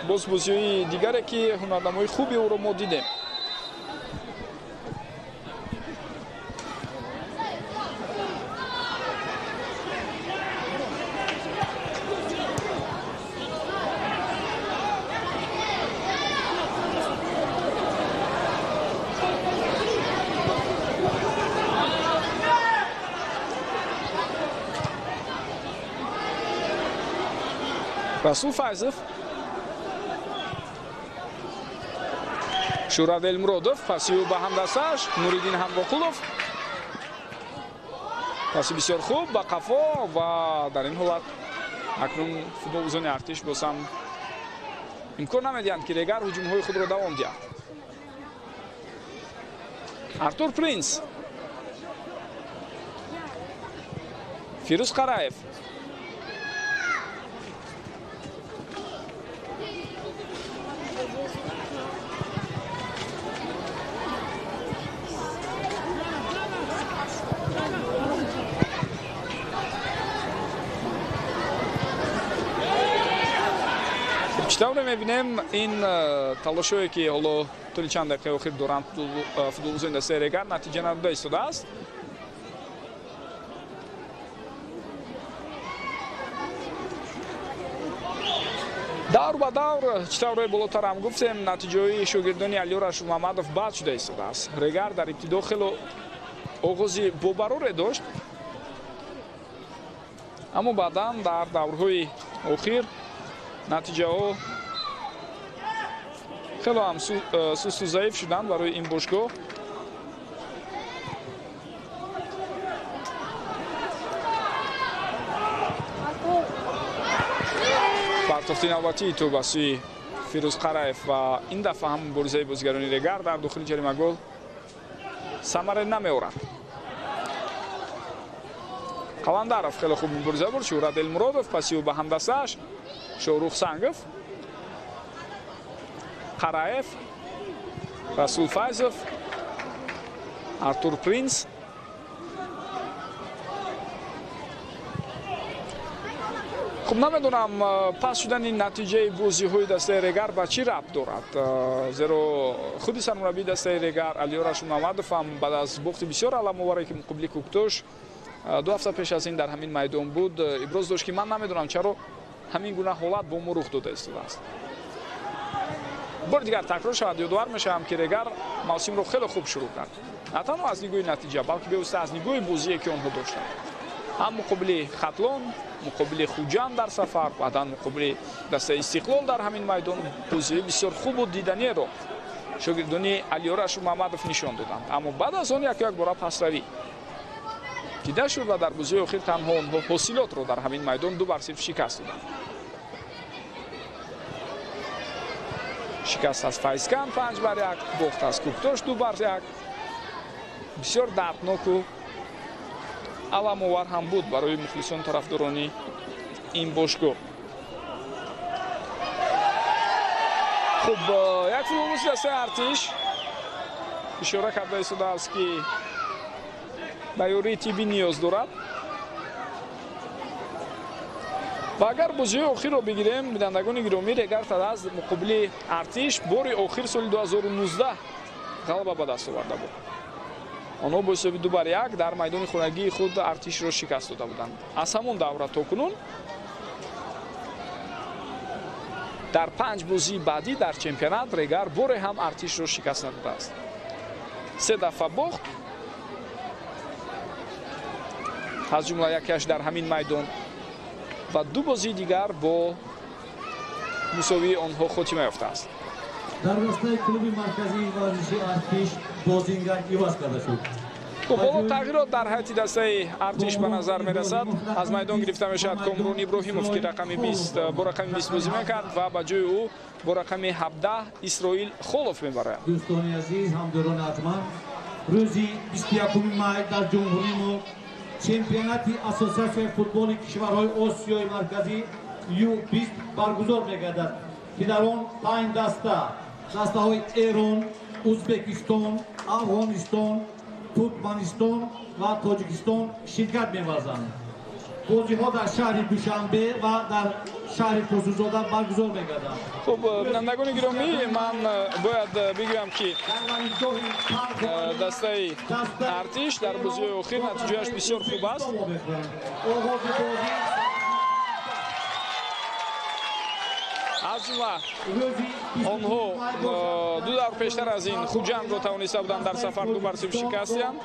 боз бозиҳои дигаре ки ҳунарнамои хуби ӯро мо дидем. Расул Файзов, Шурат Элмуродов, паси ӯ ба ҳамдасташ, Нуриддин Ҳамроқулов. Паси бисёр хуб ба қафо ва дар ин ҳолат акнун футболбозони артиш боз ҳам имкон намедиҳанд ки Регар ҳуҷумҳои худро давом диҳад. Артур Принс, Фирӯз Қараев, читавре мебинем ин талошое ки ҳоло тӯли чанд дақиқаи охир доранд футболбозони дастаи Регар натиҷа надода истодааст. давр ба давр читавре болотар ҳам гуфтем натиҷаҳои шогирдони Алиё Рашидмаҳмадов баъд шуда истодааст. Регар дар ибтидо хело оғози бобароре дошт, аммо баъдан дар даврҳои охир натиҷаҳо хело ҳам сусту заиф шуданд барои ин бошгоҳ. партохти навбатии тӯб аз сӯи Фирӯз Қараев ва ин дафъа ҳам муборизаи бозигарони Регар дар дохили ҷаримагол самаре намеорад. Қаландаров хеле хуб мубориза бурд. Шӯҳрат Элмуродов, паси ӯ ба ҳамдасташ, Шоҳрух Сангов, Қараев, Расул Файзов, Артур Принс, хуб намедонам пас шудани натиҷаи бозиҳои дастаи Регар ба чӣ рабт дорад, зеро худи сармураббии дастаи Регар Алиё Рашидмаҳмадов ҳам баъд аз бохти бисёр аламоваре ки муқобили Кӯктош 2 ҳафта пеш аз ин дар ҳамин майдон буд, иброз дошт ки ман намедонам чаро ҳамин гуна ҳолат бо мо рух дода истодааст. бори дигар такрор шавад, ёдовар мешавам ки Регар мавсимро хеле хуб шурӯъ кард, на танҳо аз нигоҳи натиҷа, балки бевосита аз нигоҳи бозие ки онҳо доштанд. ҳам муқобили Хатлон, муқобили Хуҷанд дар сафар, баъдан муқобили дастаи Истиқлол дар ҳамин майдон бозиҳои бисёр хубу диданиеро шогирдони Алиё Рашидмаҳмадов нишон доданд. Аммо баъд аз он як бора пасравӣ дида шуд ва дар бозиҳои охир танҳо онҳо ҳосилотро дар ҳамин майдон 2-0 шикаст доданд. шикаст аз Файзкан 5-1, бохт аз Кӯктош 2-1. бисёр дардноку аламовар ҳам буд барои мухлисон тарафдорони ин бошгоҳ. хуб, як футболбози дастаи артиш ишора карда истодааст ки ба ёрии тиббӣ ниёз дорад. ва агар бозиҳои охирро бигирем, бинандагони гиромӣ, Регар аз муқобили артиш бори охир соли 2019 ғалаба ба даст оварда буд. онҳо бо ҳисоби 2-1 дар майдони хонагии худ артишро шикаст дода буданд. аз ҳамон давра то кунун дар 5 бозии баъдӣ дар чемпионат Регар боре ҳам артишро шикаст надодааст. 3 дафъа бохт, аз ҷумла якяш дар ҳамин майдон ва 2 бозии дигар бо мусовии онҳо хотима ёфтааст. дар ростаи клуби марказии варзиши артиш бозингар иваз карда шуд. ҳоло тағйирот дар ҳайати дастаи артиш ба назар мерасад. аз майдон гирифта мешавад Комрон Иброҳимов ки рақами 20 бо рақами 20 бозӣ мекард ва ба ҷои ӯ бо рақами 17 Исроил Холов мебарад. дӯстони азиз, ҳамдорони атман, рӯзи 21 май дар ҷумҳурии мо чемпионати ассотсиатсияи футболи кишварҳои осиёи марказӣ Ю-20 баргузор мегардад ки дар он 5 дастаҳои Эрон, Узбекистон, Афғонистон, Туркманистон ва Тоҷикистон ширкат меварзанд. бозиҳо дар шаҳри Душанбе ва дар шаҳри Қосурзода баргузор мегарданд. хуб, бинандагони гиромӣ, ман бояд бигӯям ки дастаи артиш дар бозиҳои охир натиҷааш бисёр хуб аст. аз ҷумла онҳо ду давр пештар аз ин хуҷангро тавониста буданд дар сафар 2-0 шикастиянд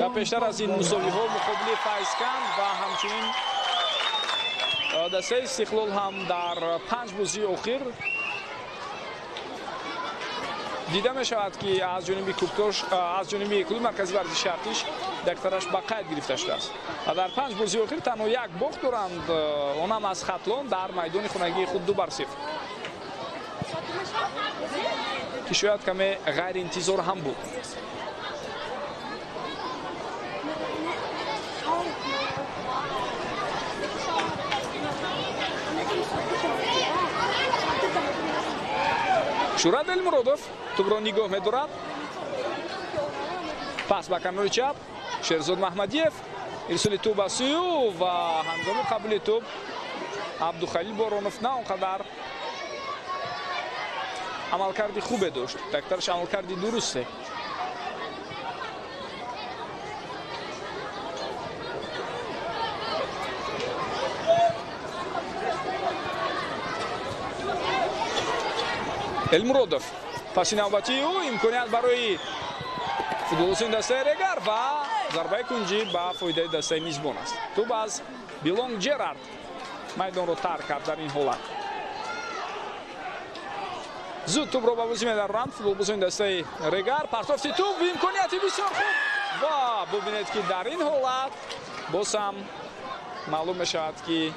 ва пештар аз ин мусовиҳо муқобили Файзканд ва ҳамчунин дастаи Истиқлол ҳам дар 5 бозии охир дида мешавад ки аз ҷониби Куктош, аз ҷониби клуби марказии варзиши Артиш дактараш ба қайд гирифта шудааст ва дар 5 бозии охир танҳо як бохт доранд, онам аз Хатлон дар майдони хонагии худ 2-0, ки шояд каме ғайриинтизор ҳам буд. Шурат Элмуродов тӯбро нигоҳ медорад. Пас ба канори чап Шерзод Маҳмадиев, ирсоли тӯб ба сӯю ва ҳангоми қабули тӯб Абдухалил Боронов на он қадар амалкарди хубе дошт. Дактараш амалкарди дурусте. Элмуродов паси навбати ӯ имконият барои футболисони дастаи Регар ва зарбаи кунҷӣ ба фоидаи дастаи мизбон аст. тӯб аз Билонг Ҷерард майдонро тарк кард дар ин ҳолат. зуд тӯбро ба бозӣ медаронанд футболбозони дастаи Регар. Партофти тӯб, имконияти бисёр хуб ва бубинед ки дар ин ҳолат боз ҳам маълум мешавад ки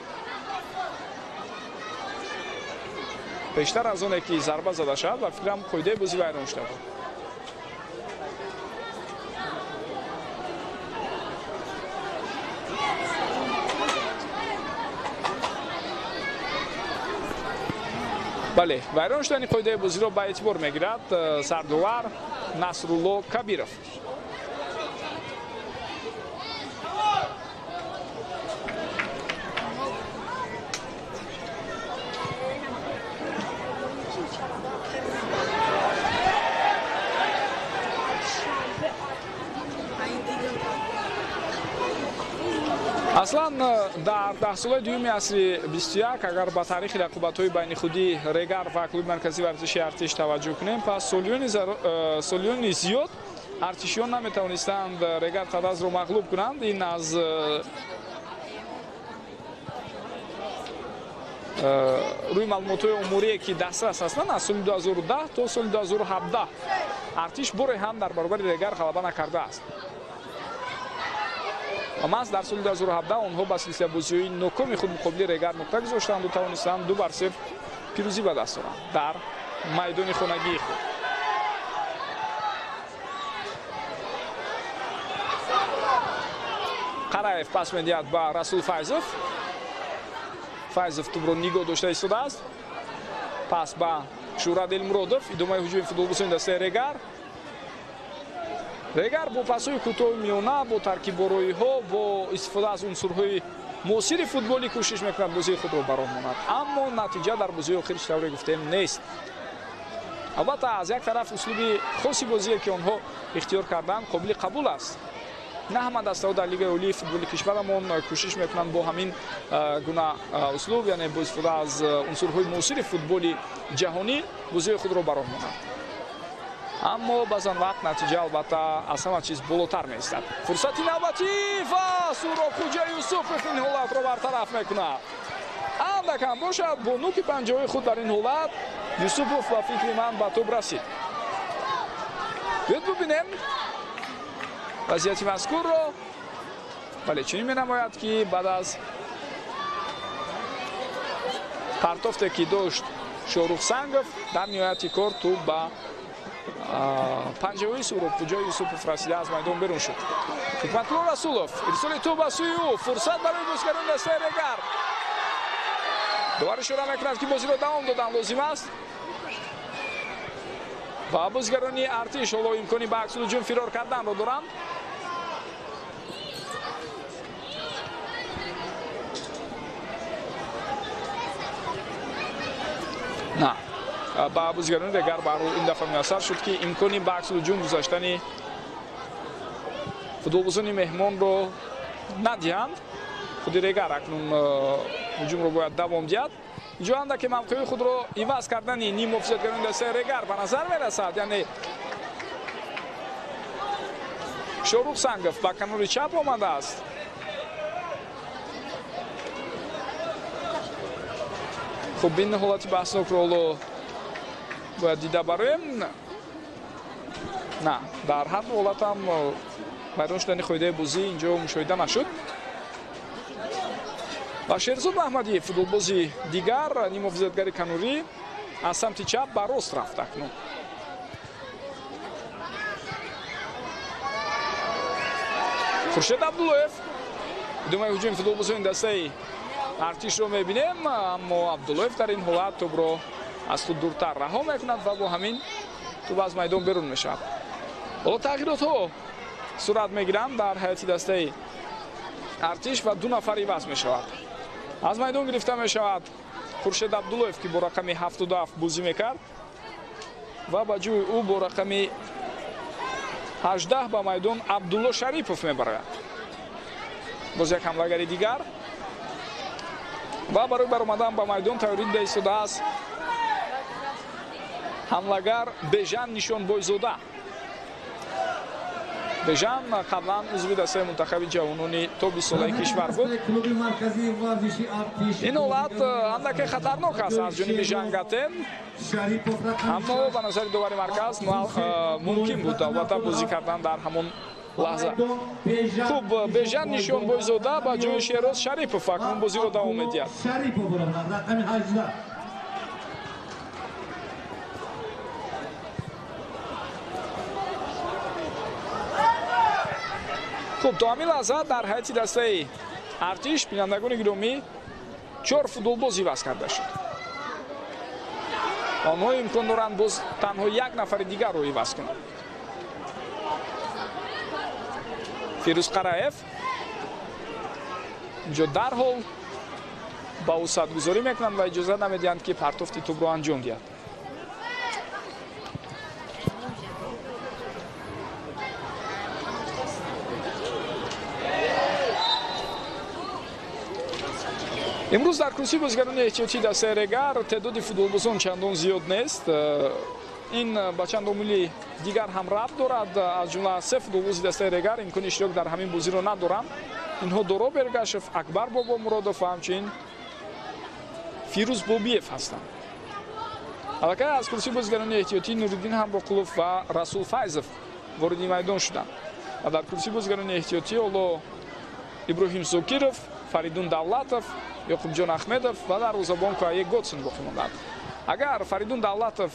пештар аз оне ки зарба зада шавад ва фикрам қоидаи бозӣ вайрон шуда буд. бале, вайрон шудани қоидаи бозиро ба эътибор мегирад сардовар Насрулло Кабиров. аслан дар даҳсолаи дуюми асри 21 агар ба таърихи рақобатҳои байнихудии Регар ва клуби марказии варзиши Артиш таваҷҷӯҳ кунем, пас солиёни зиёд артишиён наметавонистанд Регар Тадазро мағлуб кунанд. ин аз рӯи маълумотҳои умурие ки дастрас ҳастанд, аз соли 2010 то соли 2017 Артиш боре ҳам дар баробари Регар ғалаба накардааст. амас дар соли 2017 онҳо ба силсилаи бозиҳои нокоми худ муқобили Регар нуқта гузоштанд ва тавонистанд 2-0 пирӯзӣ ба даст оранд дар майдони хонагии худ. Қараев пас медиҳад ба Расул Файзов. Файзов тӯбро нигоҳ дошта истодааст. Пас ба Шурат Элмуродов, идомаи ҳуҷуми футболбозони дастаи Регар. Регар бо пасҳои кӯтоҳи миёна, бо таркиббороиҳо, бо истифода аз унсурҳои муосири футболӣ кӯшиш мекунад бозии худро барон монад, аммо натиҷа дар бозии охир чӣ тавре гуфтем нест. албатта аз як тараф услуби хоси бозие ки онҳо ихтиёр карданд қобили қабул аст. на ҳама дастаҳо дар лигаи олии футболи кишварамон кӯшиш мекунанд бо ҳамин гуна услуб, яъне бо истифода аз унсурҳои муосири футболи ҷаҳонӣ бозии худро барон монад. аммо баъзан вақт натиҷа албатта аз ҳама чиз болотар меистад. фурсати навбатӣ ва Суроххоҷа Юсупов ин ҳолатро бартараф мекунад. андакам бошад бо нуки панҷаҳои худ дар ин ҳолат Юсупов ба фикри ман ба тӯб расид. биёд бубинем вазъияти мазкурро. бале, чунин менамояд ки баъд аз партофте ки дошт Шорух Сангов дар ниҳояти кор тӯб ба панҷавои суҳрубпӯҷои Юсупов расида аз майдон берун шуд. Ҳикматулло Расулов ирсоли тӯб ба сӯи ӯ, фурсат барои бозигарони дастаи Регар. довар ишора мекунад ки бозиро давом додан лозим аст. ва бозигарони Артиш ҳоло имкони ба аксул ҳуҷум фирор карданро доранд. на ба бозигарони Регар бару ин дафъа муяссар шуд ки имкони ба аксул ҳуҷум гузаштани футболбозони меҳмонро надиҳанд. худи Регар акнун ҳуҷумро бояд давом диҳад. ҷоанда ки мавқеи худро иваз кардани ним муҳофизатгарони дастаи Регар ба назар мерасад, яъне Шорух Сангов ба канори чап омадааст. хуб ин ҳолати баҳснокро ҳоло бояд дида бароем. на дар ҳар ду ҳолат ҳам вайрон шудани қоидаи бозӣ инҷо мушоҳида нашуд. ва Шерзод Маҳмадиев футболбози дигар ним муҳофизатгари канорӣ аз самти чап ба рост рафт акнун. Хуршед Абдуллоев идомаи ҳуҷуми футболбозони дастаи Артишро мебинем, аммо Абдуллоев дар ин ҳолат тӯбро аз худ дуртар раҳо мекунад ва бо ҳамин тӯб аз майдон берун мешавад. ҳоло тағйиротҳо сурат мегиранд дар ҳайати дастаи Артиш ва ду нафар иваз мешавад. аз майдон гирифта мешавад Хуршед Абдуллоев ки бо рақами 77 бозӣ мекард ва ба ҷои ӯ бо рақами 18 ба майдон Абдулло Шарипов мебарояд. боз як ҳамлагари дигар ва барои баромадан ба майдон тайёрӣ дида истодааст ҳамлагар Бежан Нишонбойзода. Бежан қаблан узви дастаи мунтахаби ҷавонони тоби солаи кишвар буд. ин ҳолат андаке хатарнок аст аз ҷониби Жангатен, аммо ба назари довари марказ мумкин буд албатта бозӣ кардан дар ҳамон лаҳза. хуб Бежан Нишонбойзода ба ҷои Шероз Шарипов акнун бозиро давом медиҳад. хуб то ҳамин лаҳза дар ҳайати дастаи Артиш бинандагони гиромӣ 4 футболбоз иваз карда шуд. онҳо имкон доранд боз танҳо як нафари дигарро иваз кунанд. Фирӯз Қараев инҷо дарҳол ба ӯ садгузорӣ мекунанд ва иҷоза намедиҳанд ки партофти тӯбро анҷом диҳад. имрӯз дар курсии бозигарони эҳтиётии дастаи Регар теъдоди футболбозон чандон зиёд нест. ин ба чанд омили дигар ҳам рабт дорад. аз ҷумла 3 футболбози дастаи Регар имкони иштирок дар ҳамин бозиро надоранд. инҳо Доро Бергашев, Акбар Бобомуродов ва ҳамчунин Фирӯз Бобиев ҳастанд. аллакай аз курсии бозигарони эҳтиётӣ Нуриддин Ҳамроқулов ва Расул Файзов вориди майдон шуданд. ва дар курсии бозигарони эҳтиётӣ ҳоло Иброҳим Зокиров, Фаридун Давлатов, Ёқубҷон Ахмедов ва дарвозабон Куае Готсон боқӣ монданд. агар Фаридун Давлатов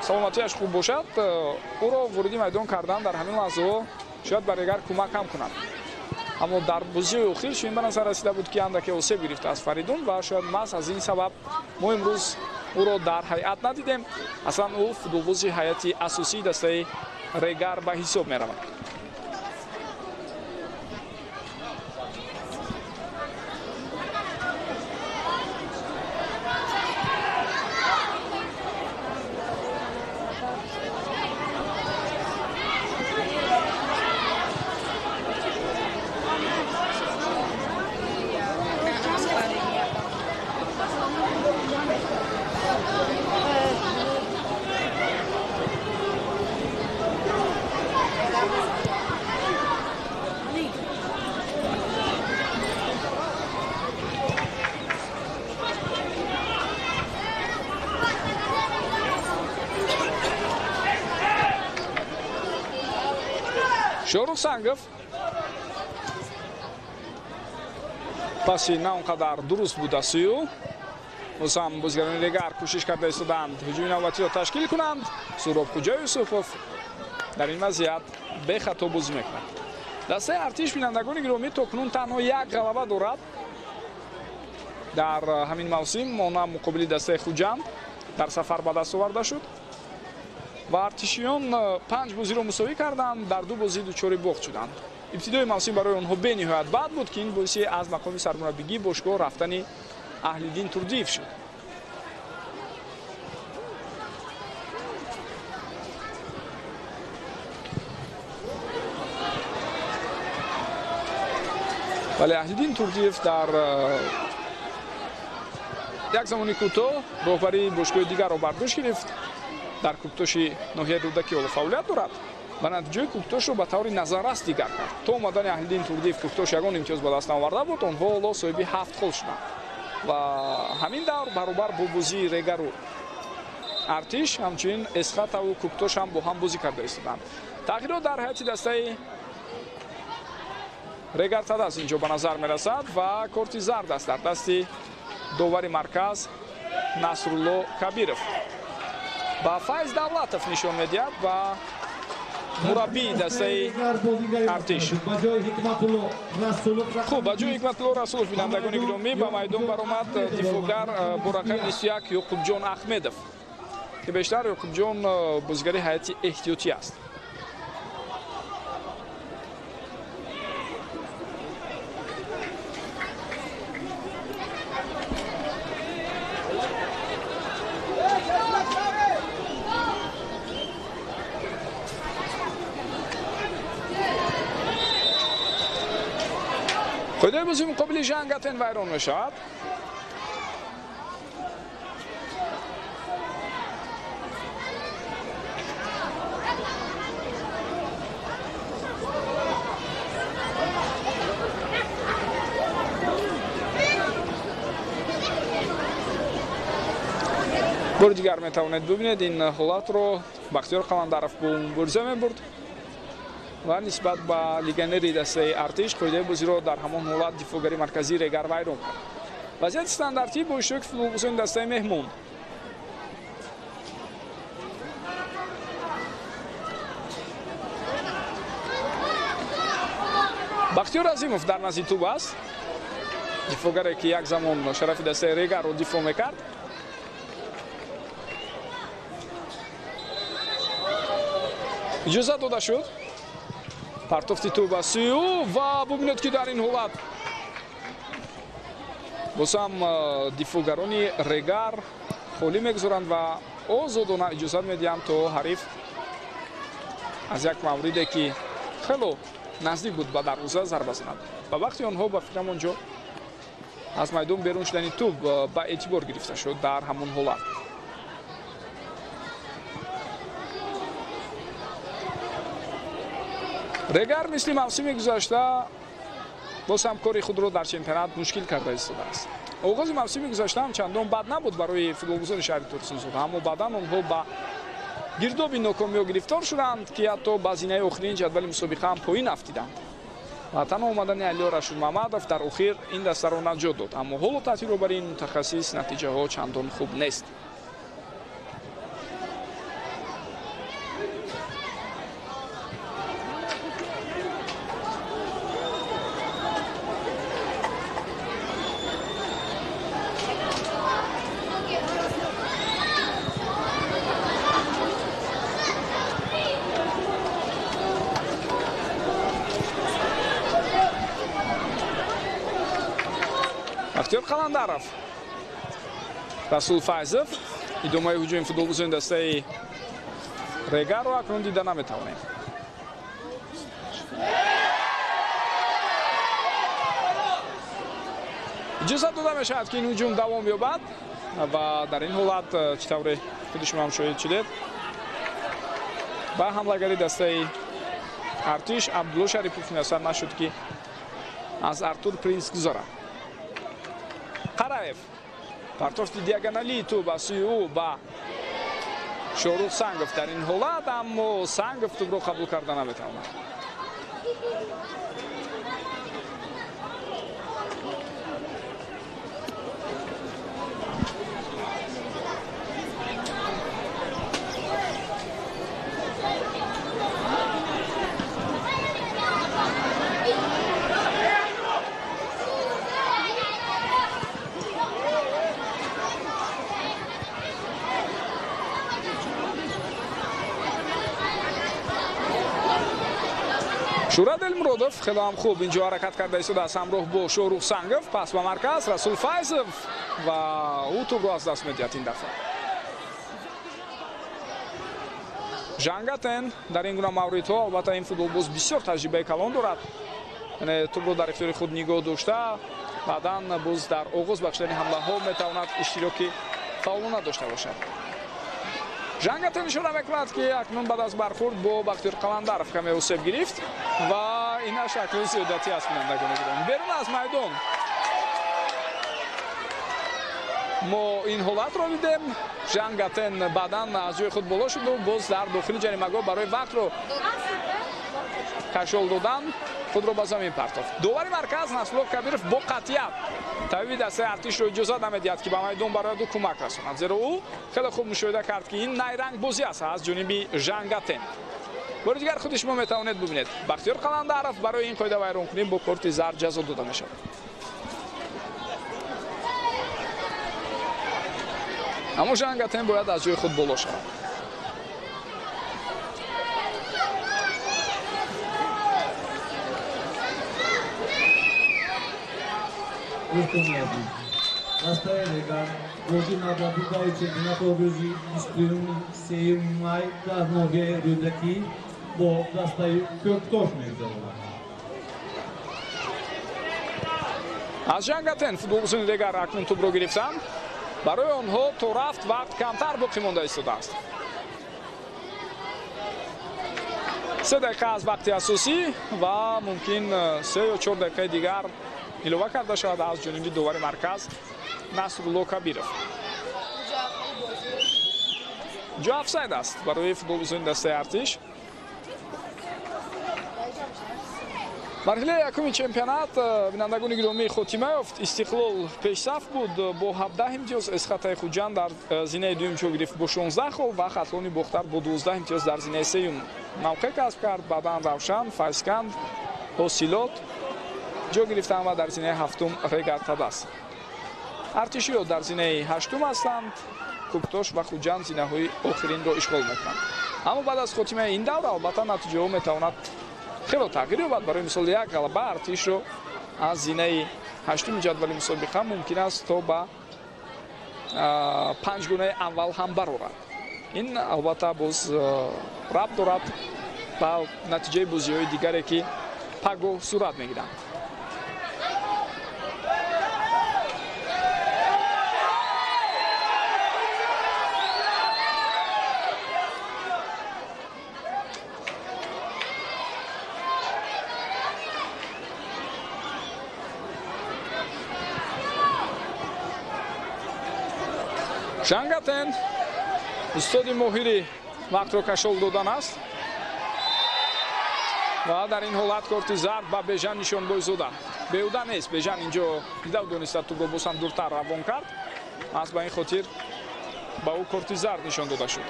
саломатиаш хуб бошад, ӯро вориди майдон кардан дар ҳамин лаҳзаҳо шояд ба Регар кӯмак ҳам кунад. аммо дар бозии охир чунин ба назар расида буд ки андаке осеб гирифта аз Фаридун ва шояд маҳз аз ин сабаб мо имрӯз ӯро дар ҳайат надидем. аслан ӯ футболбози ҳайати асосии дастаи Регар ба ҳисоб меравад. Шорух Сангов паси на он қадар дуруст буд аз сӯи ӯ. هم بازیکنان رگر کوشش کرده ایستادند هجوم نوبتی را تشکیل کنند. سهراب خوجا یوسفوف در این وضعیت به خطا بازی میکند. دسته ارتش بینندگان گرامی تاکنون تنها یک غلبه دارد در همین موسم، مانند مقابل دسته خوجند در سفر به دست آورده شد و ارتشیان 5 بازی را مساوی کردند، در 2 بازی دچار باخت شدند. ابتدای موسم برای آنها به نهایت بد بود که این باعث از مقام سرمربیگی باشگاه رفتن اهل‌الدین توردیف شد. ولی اهل‌الدین توردیف در یک زمانی کوتاه راهبری باشگاه دیگر را بر دوش گرفت. در کوکتاش ناحیه رودکی اول فعالیت دارد و نتیجه کوکتاش را به طور نظررس دیگر کرد. تا اومدن اهل‌الدین توردیف کوکتاش یگان امتیاز به دست آورده بود، آنها حالا صاحب 7 گل شدند و همین دور برابر با بازی رگر و ارتش همچنین اسقاط و کوکتاش هم با هم بازی کرده ایستادند. تغییرات در هیئت دسته رگر تداس اینجا به نظر میرسد و کارت زرد است در دست داور مرکز نصرالله کبیرов با فایز دولتов نشان میدهد و مربی دسته ارتش. خوب با جای حکمتالله رسولов بینندگان گرامی به میدان برآمد دفاعگر با رقم 21 یعقوب جان احمدov که بیشتر یعقوب جان بازیگر هیئت احتیاطی است. قیده بازی مقابل جنگتن ویران می شود. بار دیگر می توانید ببینید این حالت رو بختیار قلندرов با مبارزه می برد و نسبت به لیگنری دسته ارتش قیده بازی را در همان حالت دفاعگری مرکزی رگر ویران کرد. وضعیت استانداردی با اشتراک فوتبالبازان دسته مهمون. بختیار عظیمov در نزدیک توپ است. دفاعگری که یک زمان شرف دسته رگر را دفاع میکرد. اجازه داده شد. پرتافتی توپ به سوی او و ببینید که در این حالت باز هم دفاعگران رگر خالی میگذارند و آزادانه اجازه میدهند تا حریف از یک موردی که خیلی نزدیک بود به دروازه ضربه زند و وقتی آنها به فکرم آنجا از میدان بیرون شدن توپ به اعتبار گرفته شد در همون حالت. رگر مثل موسم گذشته باز هم کاری خود را در چمپیونات مشکل کرده ایستاده است. آغاز موسم گذشته هم چندان بد نبود برای فوتبالبازان شهر ترسانزاد، اما بعدا آنها با گرداب ناکامی گرفتار شدند که حتی به زینه آخرین جدول مسابقه هم پایین افتادند. و تنها آمدن علی رشید محمدov در اخیر این دسته را نجات داد، اما حال تعطیل برای این متخصص نتیجه ها چندان خوب نیست. بختیار قلندرов رسول فایزов ادامه هجوم فوتبالبازان دسته رگر را اکنون دیده نمیتوانیم. اجازه داده میشود که این هجوم دوام یابد و در این حالت چطور خود شما هم شاهد شدید به حملهگری دسته ارتش عبدالله شریفوف میسر نشد که از ارتور پرینس گذارد. قراев پرتافت دیاگونالی تو با سوی او با شاروخ سنگов در این حالت، اما سنگов توپ را قبول کرده نمیتواند. Шурат Эльмуродов хеле ҳам хуб инҷо ҳаракат карда истодааст ҳамроҳ бо Шоҳрух Сангов. Пас ба марказ Расул Файзов ва ӯ тӯбро аз даст медиҳад ин дафъа. Жангатен дар ин гуна мавридҳо албатта ин футболбоз бисёр таҷрибаи калон дорад. тӯбро дар ихтиёри худ нигоҳ дошта баъдан боз дар оғоз бахшидани ҳамлаҳо метавонад иштироки фаъолона дошта бошад. Жангатен ишора мекунад ки акнун баъд аз бархӯрд бо Бахтиёр Қаландаров каме осеб гирифт ва ина шаклу зиёдатӣ аст бинандагони гирон. Берун аз майдон мо ин ҳолатро дидем. Жангатен баъдан аз ҷои худ боло шуду боз дар дохили ҷаримагоҳ барои вақтро кашол додан худро ба замин партофт. Довари марказ Насрулло Кабиров бо қатъият табиби дастаи артишро иҷоза намедиҳад ки ба майдон барояд ӯ кӯмак расонад, зеро ӯ хеле хуб мушоҳида кард ки ин найрангбозӣ аст аз ҷониби Жангатен. бори дигар худи шумо метавонед бубинед Бахтиёр Қаландаров барои ин қоида вайронкунӣ бо корти зард ҷазо дода мешавад. аммо Жангатен бояд аз ҷои худ боло шавад. Dastaya legal, golü nadabuda çempionat obrozi istiyorum seyirmay da noge ründeki bu dastayı köktoş mevzular. аз Жангатен футболбозони дигар акнун тӯбро гирифтанд. барои онҳо то рафт вақт камтар боқӣ монда истодааст. 3 дақиқа аз вақти асосӣ ва мумкин 3 ё 4 дақиқаи дигар илова карда шавад аз ҷониби довари марказ Насрулло Кабиров. ҷо офсайд аст барои футболбозони дастаи артиш. марҳилаи якуми чемпионат бинандагони гиромӣ хотима ёфт. Истиқлол пешсаф буд бо 17 имтиёз, Эсхатаи Хуҷанд дар зинаи дуюм ҷо гирифт бо 16 хол ва Хатлони Бохтар бо 12 имтиёз дар зинаи сеюм мавқеъ касб кард. баъдан Равшан, Файзканд, Ҳосилот ҷо гирифтанд ва дар зинаи ҳафтум Регар Тадас. артишиё дар зинаи ҳаштум ҳастанд. Куктош ва Хуҷанд зинаҳои охиринро ишғол мекунанд. аммо баъд аз хотимаи ин давра албатта натиҷаҳо метавонад хело тағйир ёбад. барои мисол як ғалаба артишро аз зинаи ҳаштуми ҷадвали мусобиқа мумкин аст то ба 5 гунаи аввал ҳам барорад. ин албатта боз рабт дорад ба натиҷаи бозиҳои дигаре ки пагоҳ сурат мегиранд. Жангатен устоди моҳири вақтро кашол додан аст ва дар ин ҳолат корти зард ба Бежан Нишонбойзода. беҳуда нест. Бежан инҷо дида дониста тӯбро боз ҳам дуртар равон кард. аз ба ин хотир ба ӯ корти зард нишон дода шуд.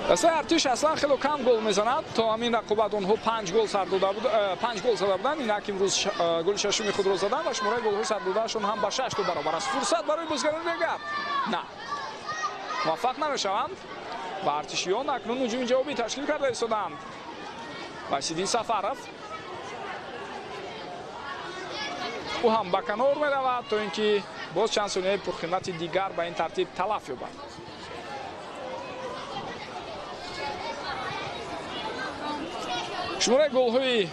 дастаи артиш аслан хело кам гол мезанад. то ҳамин рақобат онҳо 5 гол сар дода буд, 5 гол зада буданд. инак имрӯз голи шашуми худро заданд ва шумораи голҳои сардодаашон ҳам ба 6 баробар аст. фурсат барои бозгарони дигар на муваффақ намешаванд ва артишиён акнун ҳуҷуми ҷавобӣ ташкил карда истоданд. Вайсиддин Сафаров ӯ ҳам ба канор меравад то ин ки боз чанд сонияи пурхидмати дигар ба ин тартиб талаф ёбад. шумораи голҳои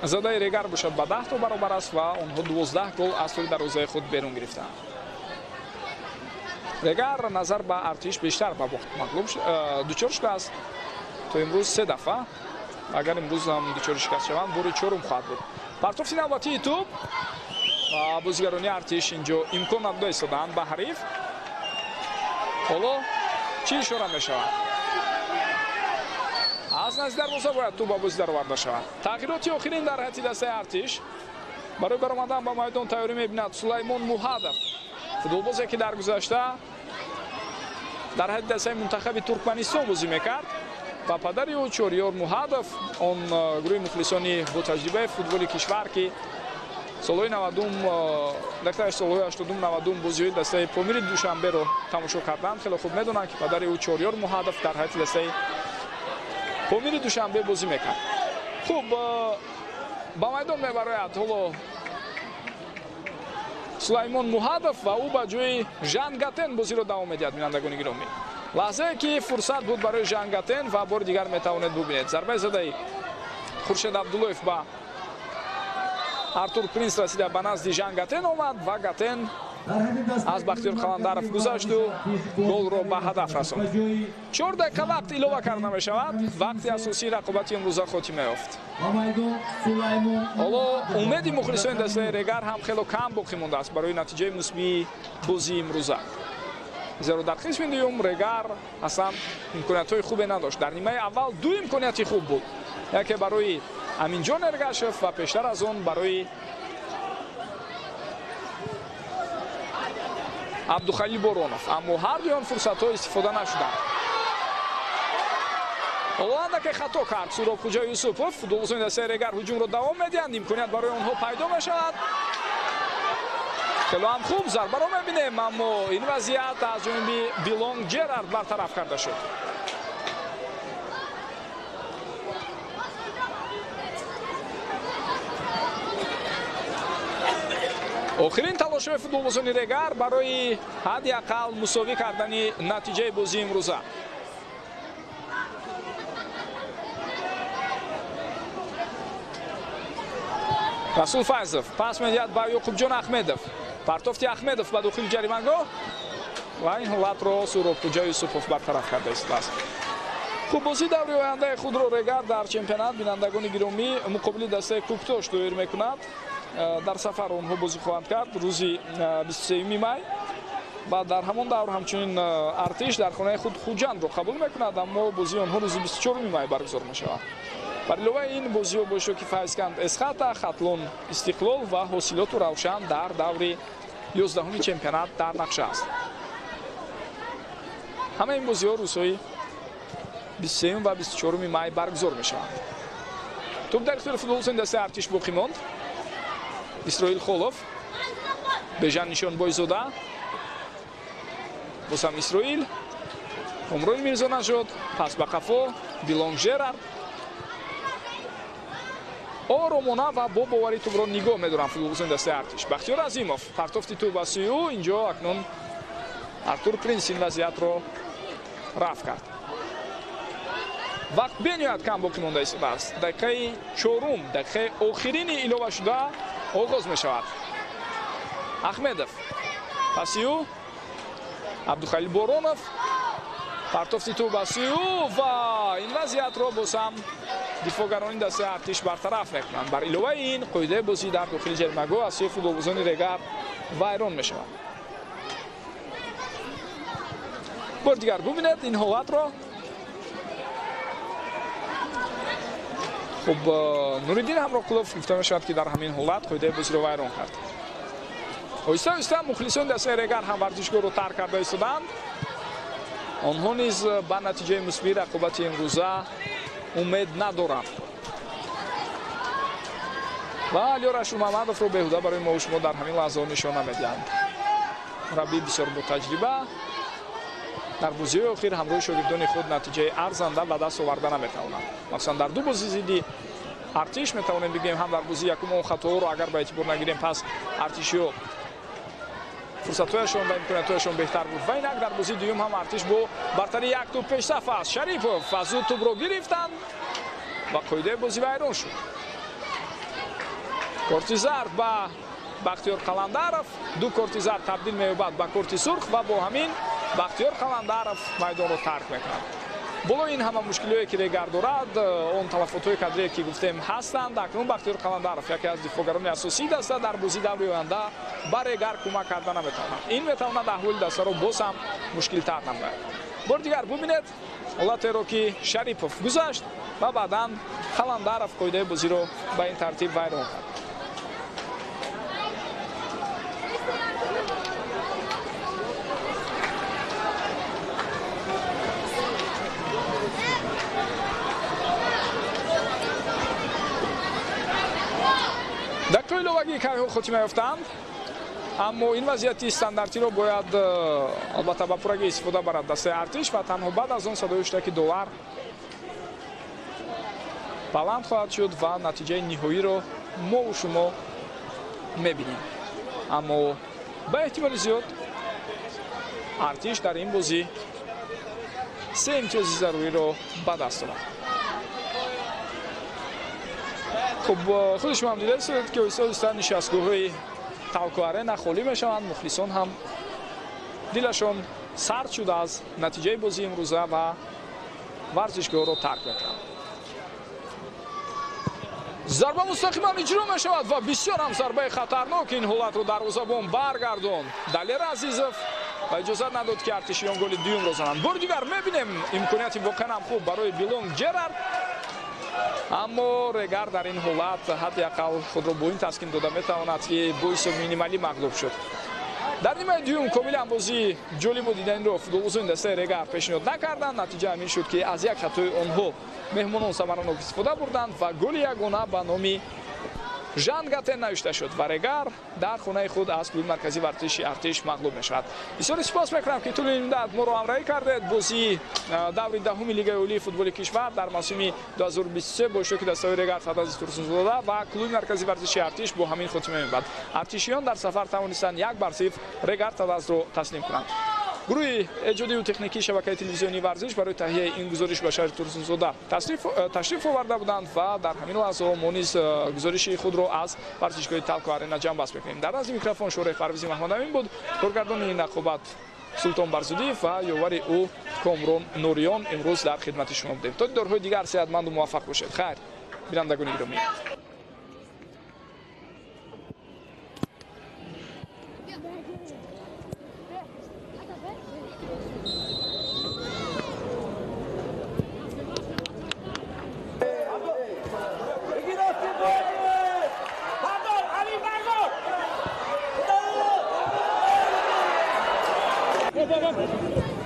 задаи Регар бошад ба 10 баробар аст ва онҳо 12 гол аз тӯри дарвозаи худ берун гирифтанд. Регар назар ба артиш бештар ба бохт мағлуб дучор шудааст. то имрӯз 3 дафъа. агар имрӯз ҳам дучори шикаст шаванд бори 4 хоҳад буд. партофти навбатии тӯб ва бозигарони артиш инҷо имкон надода истодаанд ба ҳариф. ҳоло чӣ ишора мешавад? аз назди дарвоза бояд тӯб ба бозида роварда шавад. тағйироти охирин дар ҳайати дастаи артиш барои баромадан ба майдон тайёрӣ мебинад Сулаймон Муҳадов. футболбозе ки дар гузашта дар ҳайати дастаи мунтахаби Туркманистон бозӣ мекард ва падари ӯ Чориёр Муҳадов он гурӯҳи мухлисони бо таҷрибаи футболи кишвар ки солҳои 90 дар солҳои 80-90 бозиҳои дастаи Помири Душанберо тамошо карданд. Хеле хуб медонанд ки падари ӯ Чорёр Муҳаддов дар ҳайати дастаи Помири Душанбе бозӣ мекард. хуб ба майдон мебарояд ҳоло Сулаймон Муҳаддов ва ӯ ба ҷои Жан Гатен бозиро давом медиҳад. Бинандагони гиромӣ, лаҳзае ки фурсат буд барои Жан Гатен ва бори дигар метавонед бубинед. Зарбаи задаи Хуршед Абдуллоев ба Артур Принс расида ба назди Жан Гатен омад ва Гатен аз Бахтиёр Қаландаров гузашту голро ба ҳадаф расонд. 4 дақиқа вақт илова карда мешавад. Вақти асосии рақобати имрӯза хотима ёфт. ҳоло умеди мухлисони дастаи Регар ҳам хело кам боқӣ мондааст барои натиҷаи мусбии бозии имрӯза. зеро дар қисми дуюм Регар аслан имкониятҳои хубе надошт. Дар нимаи аввал ду имконияти хуб буд. яке барои Аминҷон Эргашев ва пештар аз он барои Абдухалил Боронов, аммо ҳардуён фурсатҳо истифода нашуданд. ҳоландаке хато кард Суробхоҷа Юсупов. футболбозони дастаи Регар ҳуҷумро давом медиҳанд. имконият барои онҳо пайдо мешавад. хело ҳам хуб зарбаро мебинем, аммо ин вазъият аз ҷониби Билонг Ҷерард бартараф карда шуд. охирин талошҳои футболбозони Регар барои ҳадди ақал мусовӣ кардани натиҷаи бозии имрӯза. Расул Файзов пас медиҳад ба Ёқубҷон Ахмедов. Партофти Ахмедов ба дохили ҷаримагоҳ ва ин ҳолатро Суробхоҷа Юсупов бартараф карда истодаст. хуб бозии даври ояндаи худро Регар дар чемпионат бинандагони гиромӣ муқобили дастаи Куктош доир мекунад. дар сафар онҳо бозӣ хоҳанд кард рӯзи 23 май. баъд дар ҳамон давр ҳамчунин Артиш дар хонаи худ Хуҷандро қабул мекунад, аммо бозии онҳо рӯзи 24 май баргузор мешавад. бар иловаи ин бозиҳо бо иштироки Файзканд Эсхата, Хатлон Истиқлол ва Ҳосилоту Равшан дар даври 11-уми чемпионат дар нақша аст. ҳама ин бозиҳо рӯзҳои 23 ва 24 май баргузор мешаванд. тӯб дар ихтиёри футболбозони дастаи Артиш боқӣ монд. Исроил Холов, Бежан Нишонбойзода, босам Исроил, Умрон Мирзонажод, пас ба қафо, Билонг Ҷерард. оромона ва бо боварӣ тӯбро нигоҳ медоранд футболбозони дастаи Артиш. Бахтиёр Азимов, партофти тӯб ба сӯи ӯ, инҷо акнун Артур Принс ин вазъиятро рафт кард. вақт бениҳоят кам боқӣ монда истодааст. дақиқаи 4-ум, дақиқаи охирини илова шуда оғоз мешавад. Ахмедов, паси ӯ, Абдухалил Боронов, партофти тӯб ба сӯи ӯ ва ин вазъиятро бозам дифоъгарони дастаи Артиш бартараф мекунанд. бар иловаи ин қоидаи бозӣ дар дохили ҷаримагоҳ аз сӯи футболбозони Регар вайрон мешавад. бор дигар бубинед ин ҳолатро. хуб Нуриддин Ҳамроқулов гуфта мешавад ки дар ҳамин ҳолат қоидаи бозиро вайрон кард. оҳиста оҳиста мухлисони дастаи Регар ҳам варзишгоҳро тарк карда истоданд. онҳо низ ба натиҷаи мусбии рақобати имрӯза умед надоранд. ва Алиё Рашидмамадовро беҳуда барои мо шумо дар ҳамин лаҳзаҳо нишона медиҳанд. мураббии бисёр ботаҷриба дар бозиҳои охир ҳамроҳи шогирдони худ натиҷаи арзанда ба даст оварда наметавонад. махсусан дар ду бозии зидди Артиш метавонем бигӯем, ҳам дар бозии якум он хатоҳоро агар ба эътибор нагирем, пас артишиҳо фурсатҳояшон ва имкониятҳояшон беҳтар буд. ва инак дар бозии дуюм ҳам Артиш бо бартари як тӯб пешсаф аст. Шарипов аз ӯ тӯбро гирифтанд ва қоидаи бозӣ вайрон шуд. корти зард ба Бахтиёр Қаландаров, ду корти зард табдил меёбад ба корти сурх ва бо ҳамин Бахтиёр Қаландаров майдонро тарк мекунад. болои ин ҳама мушкилие ки Регар дорад, он талаффутҳои кадрие ки гуфтем ҳастанд, акнун Бахтиёр Қаландаров яке аз дифоъгарони асосии даста дар бозии даври оянда ба Регар кӯмак карда наметавонад. ин метавонад аҳволи дастаро боз ҳам мушкилтар намояд. бор дигар бубинед ҳолатеро ки Шарипов гузашт ва баъдан Қаландаров қоидаи бозиро ба ин тартиб вайрон кард. дақиқаи иловагии америкайҳо хотима ёфтанд, аммо ин вазъияти стандартиро бояд албатта ба пуррагӣ истифода барад дастаи артиш ва танҳо баъд аз он садои штаки довар баланд хоҳад шуд ва натиҷаи ниҳоиро мову шумо мебинем. Аммо ба эҳтимоли зиёд артиш дар ин бозӣ 3 имтиёзи заруриро ба даст овард. خب خود شما هم دیده است که ایستاد نشستگاه‌های تالکو آرنا خالی میشوند. مخلصان هم دلشون سرد شده از نتیجه بازی امروزه و ورزشگاه را ترک میکنند. ضربه مستقیما اجرا میشود و بسیار هم ضربه خطرناک این حالت رو دروازه‌بان برگرداند. دلیر عزیزов و اجازه نداد که ارتشیان گل دوم را زنند. بار دیگر میبینیم امکانیتی واقعا هم خوب برای بیلونگ جرارد، аммо регар дар ин ҳолат ҳадяқал худро бо ин таскин дода метавонад ки боиси минималӣ мағлуб шуд. дар нимаи дуюм комилан бозии ҷолибу диданро футболбозони дастаи регар пешниҳод накарданд. натиҷа ҳамин шуд ки аз як хатои онҳо меҳмонон самаранок истифода бурданд ва голи ягона ба номи Жан Гатен навишта шуд ва регар дар хонаи худ аз клуби марказии вартиши артиш мағлуб мешавад. бисёр сипос мекунам ки тӯли муддат моро ҳамроҳӣ кардед. бозии даври даҳуми лигаи олии футболи кишвар дар мавсими 2023 бо иштироки дастаҳои регар Фадази Турсунзода ва клуби марказии вартиши артиш бо ҳамин хотима мебарад. артишиён дар сафар тавонистанд 1-0 регар Фадазро таслим кунанд. гурӯҳи эҷодию техникии шабакаи телевизионии варзиш барои таҳияи ин гузориш ба шаҳри Турсунзода ташриф оварда буданд ва дар ҳамин лаҳзаҳо мо низ гузориши худро аз варзишгоҳи Талко Арена ҷамъбаст мекунем. дар назди микрофон шӯраи Парвизи Маҳмадамин буд. коргардони нақобат Султон Барзудиев ва ёвари ӯ Комрон Нуриён имрӯз дар хидмати шумо будем. то дидорҳои дигар сеҳатманду муваффақ бошед. хайр, бинандагони гиромӣ. Baba.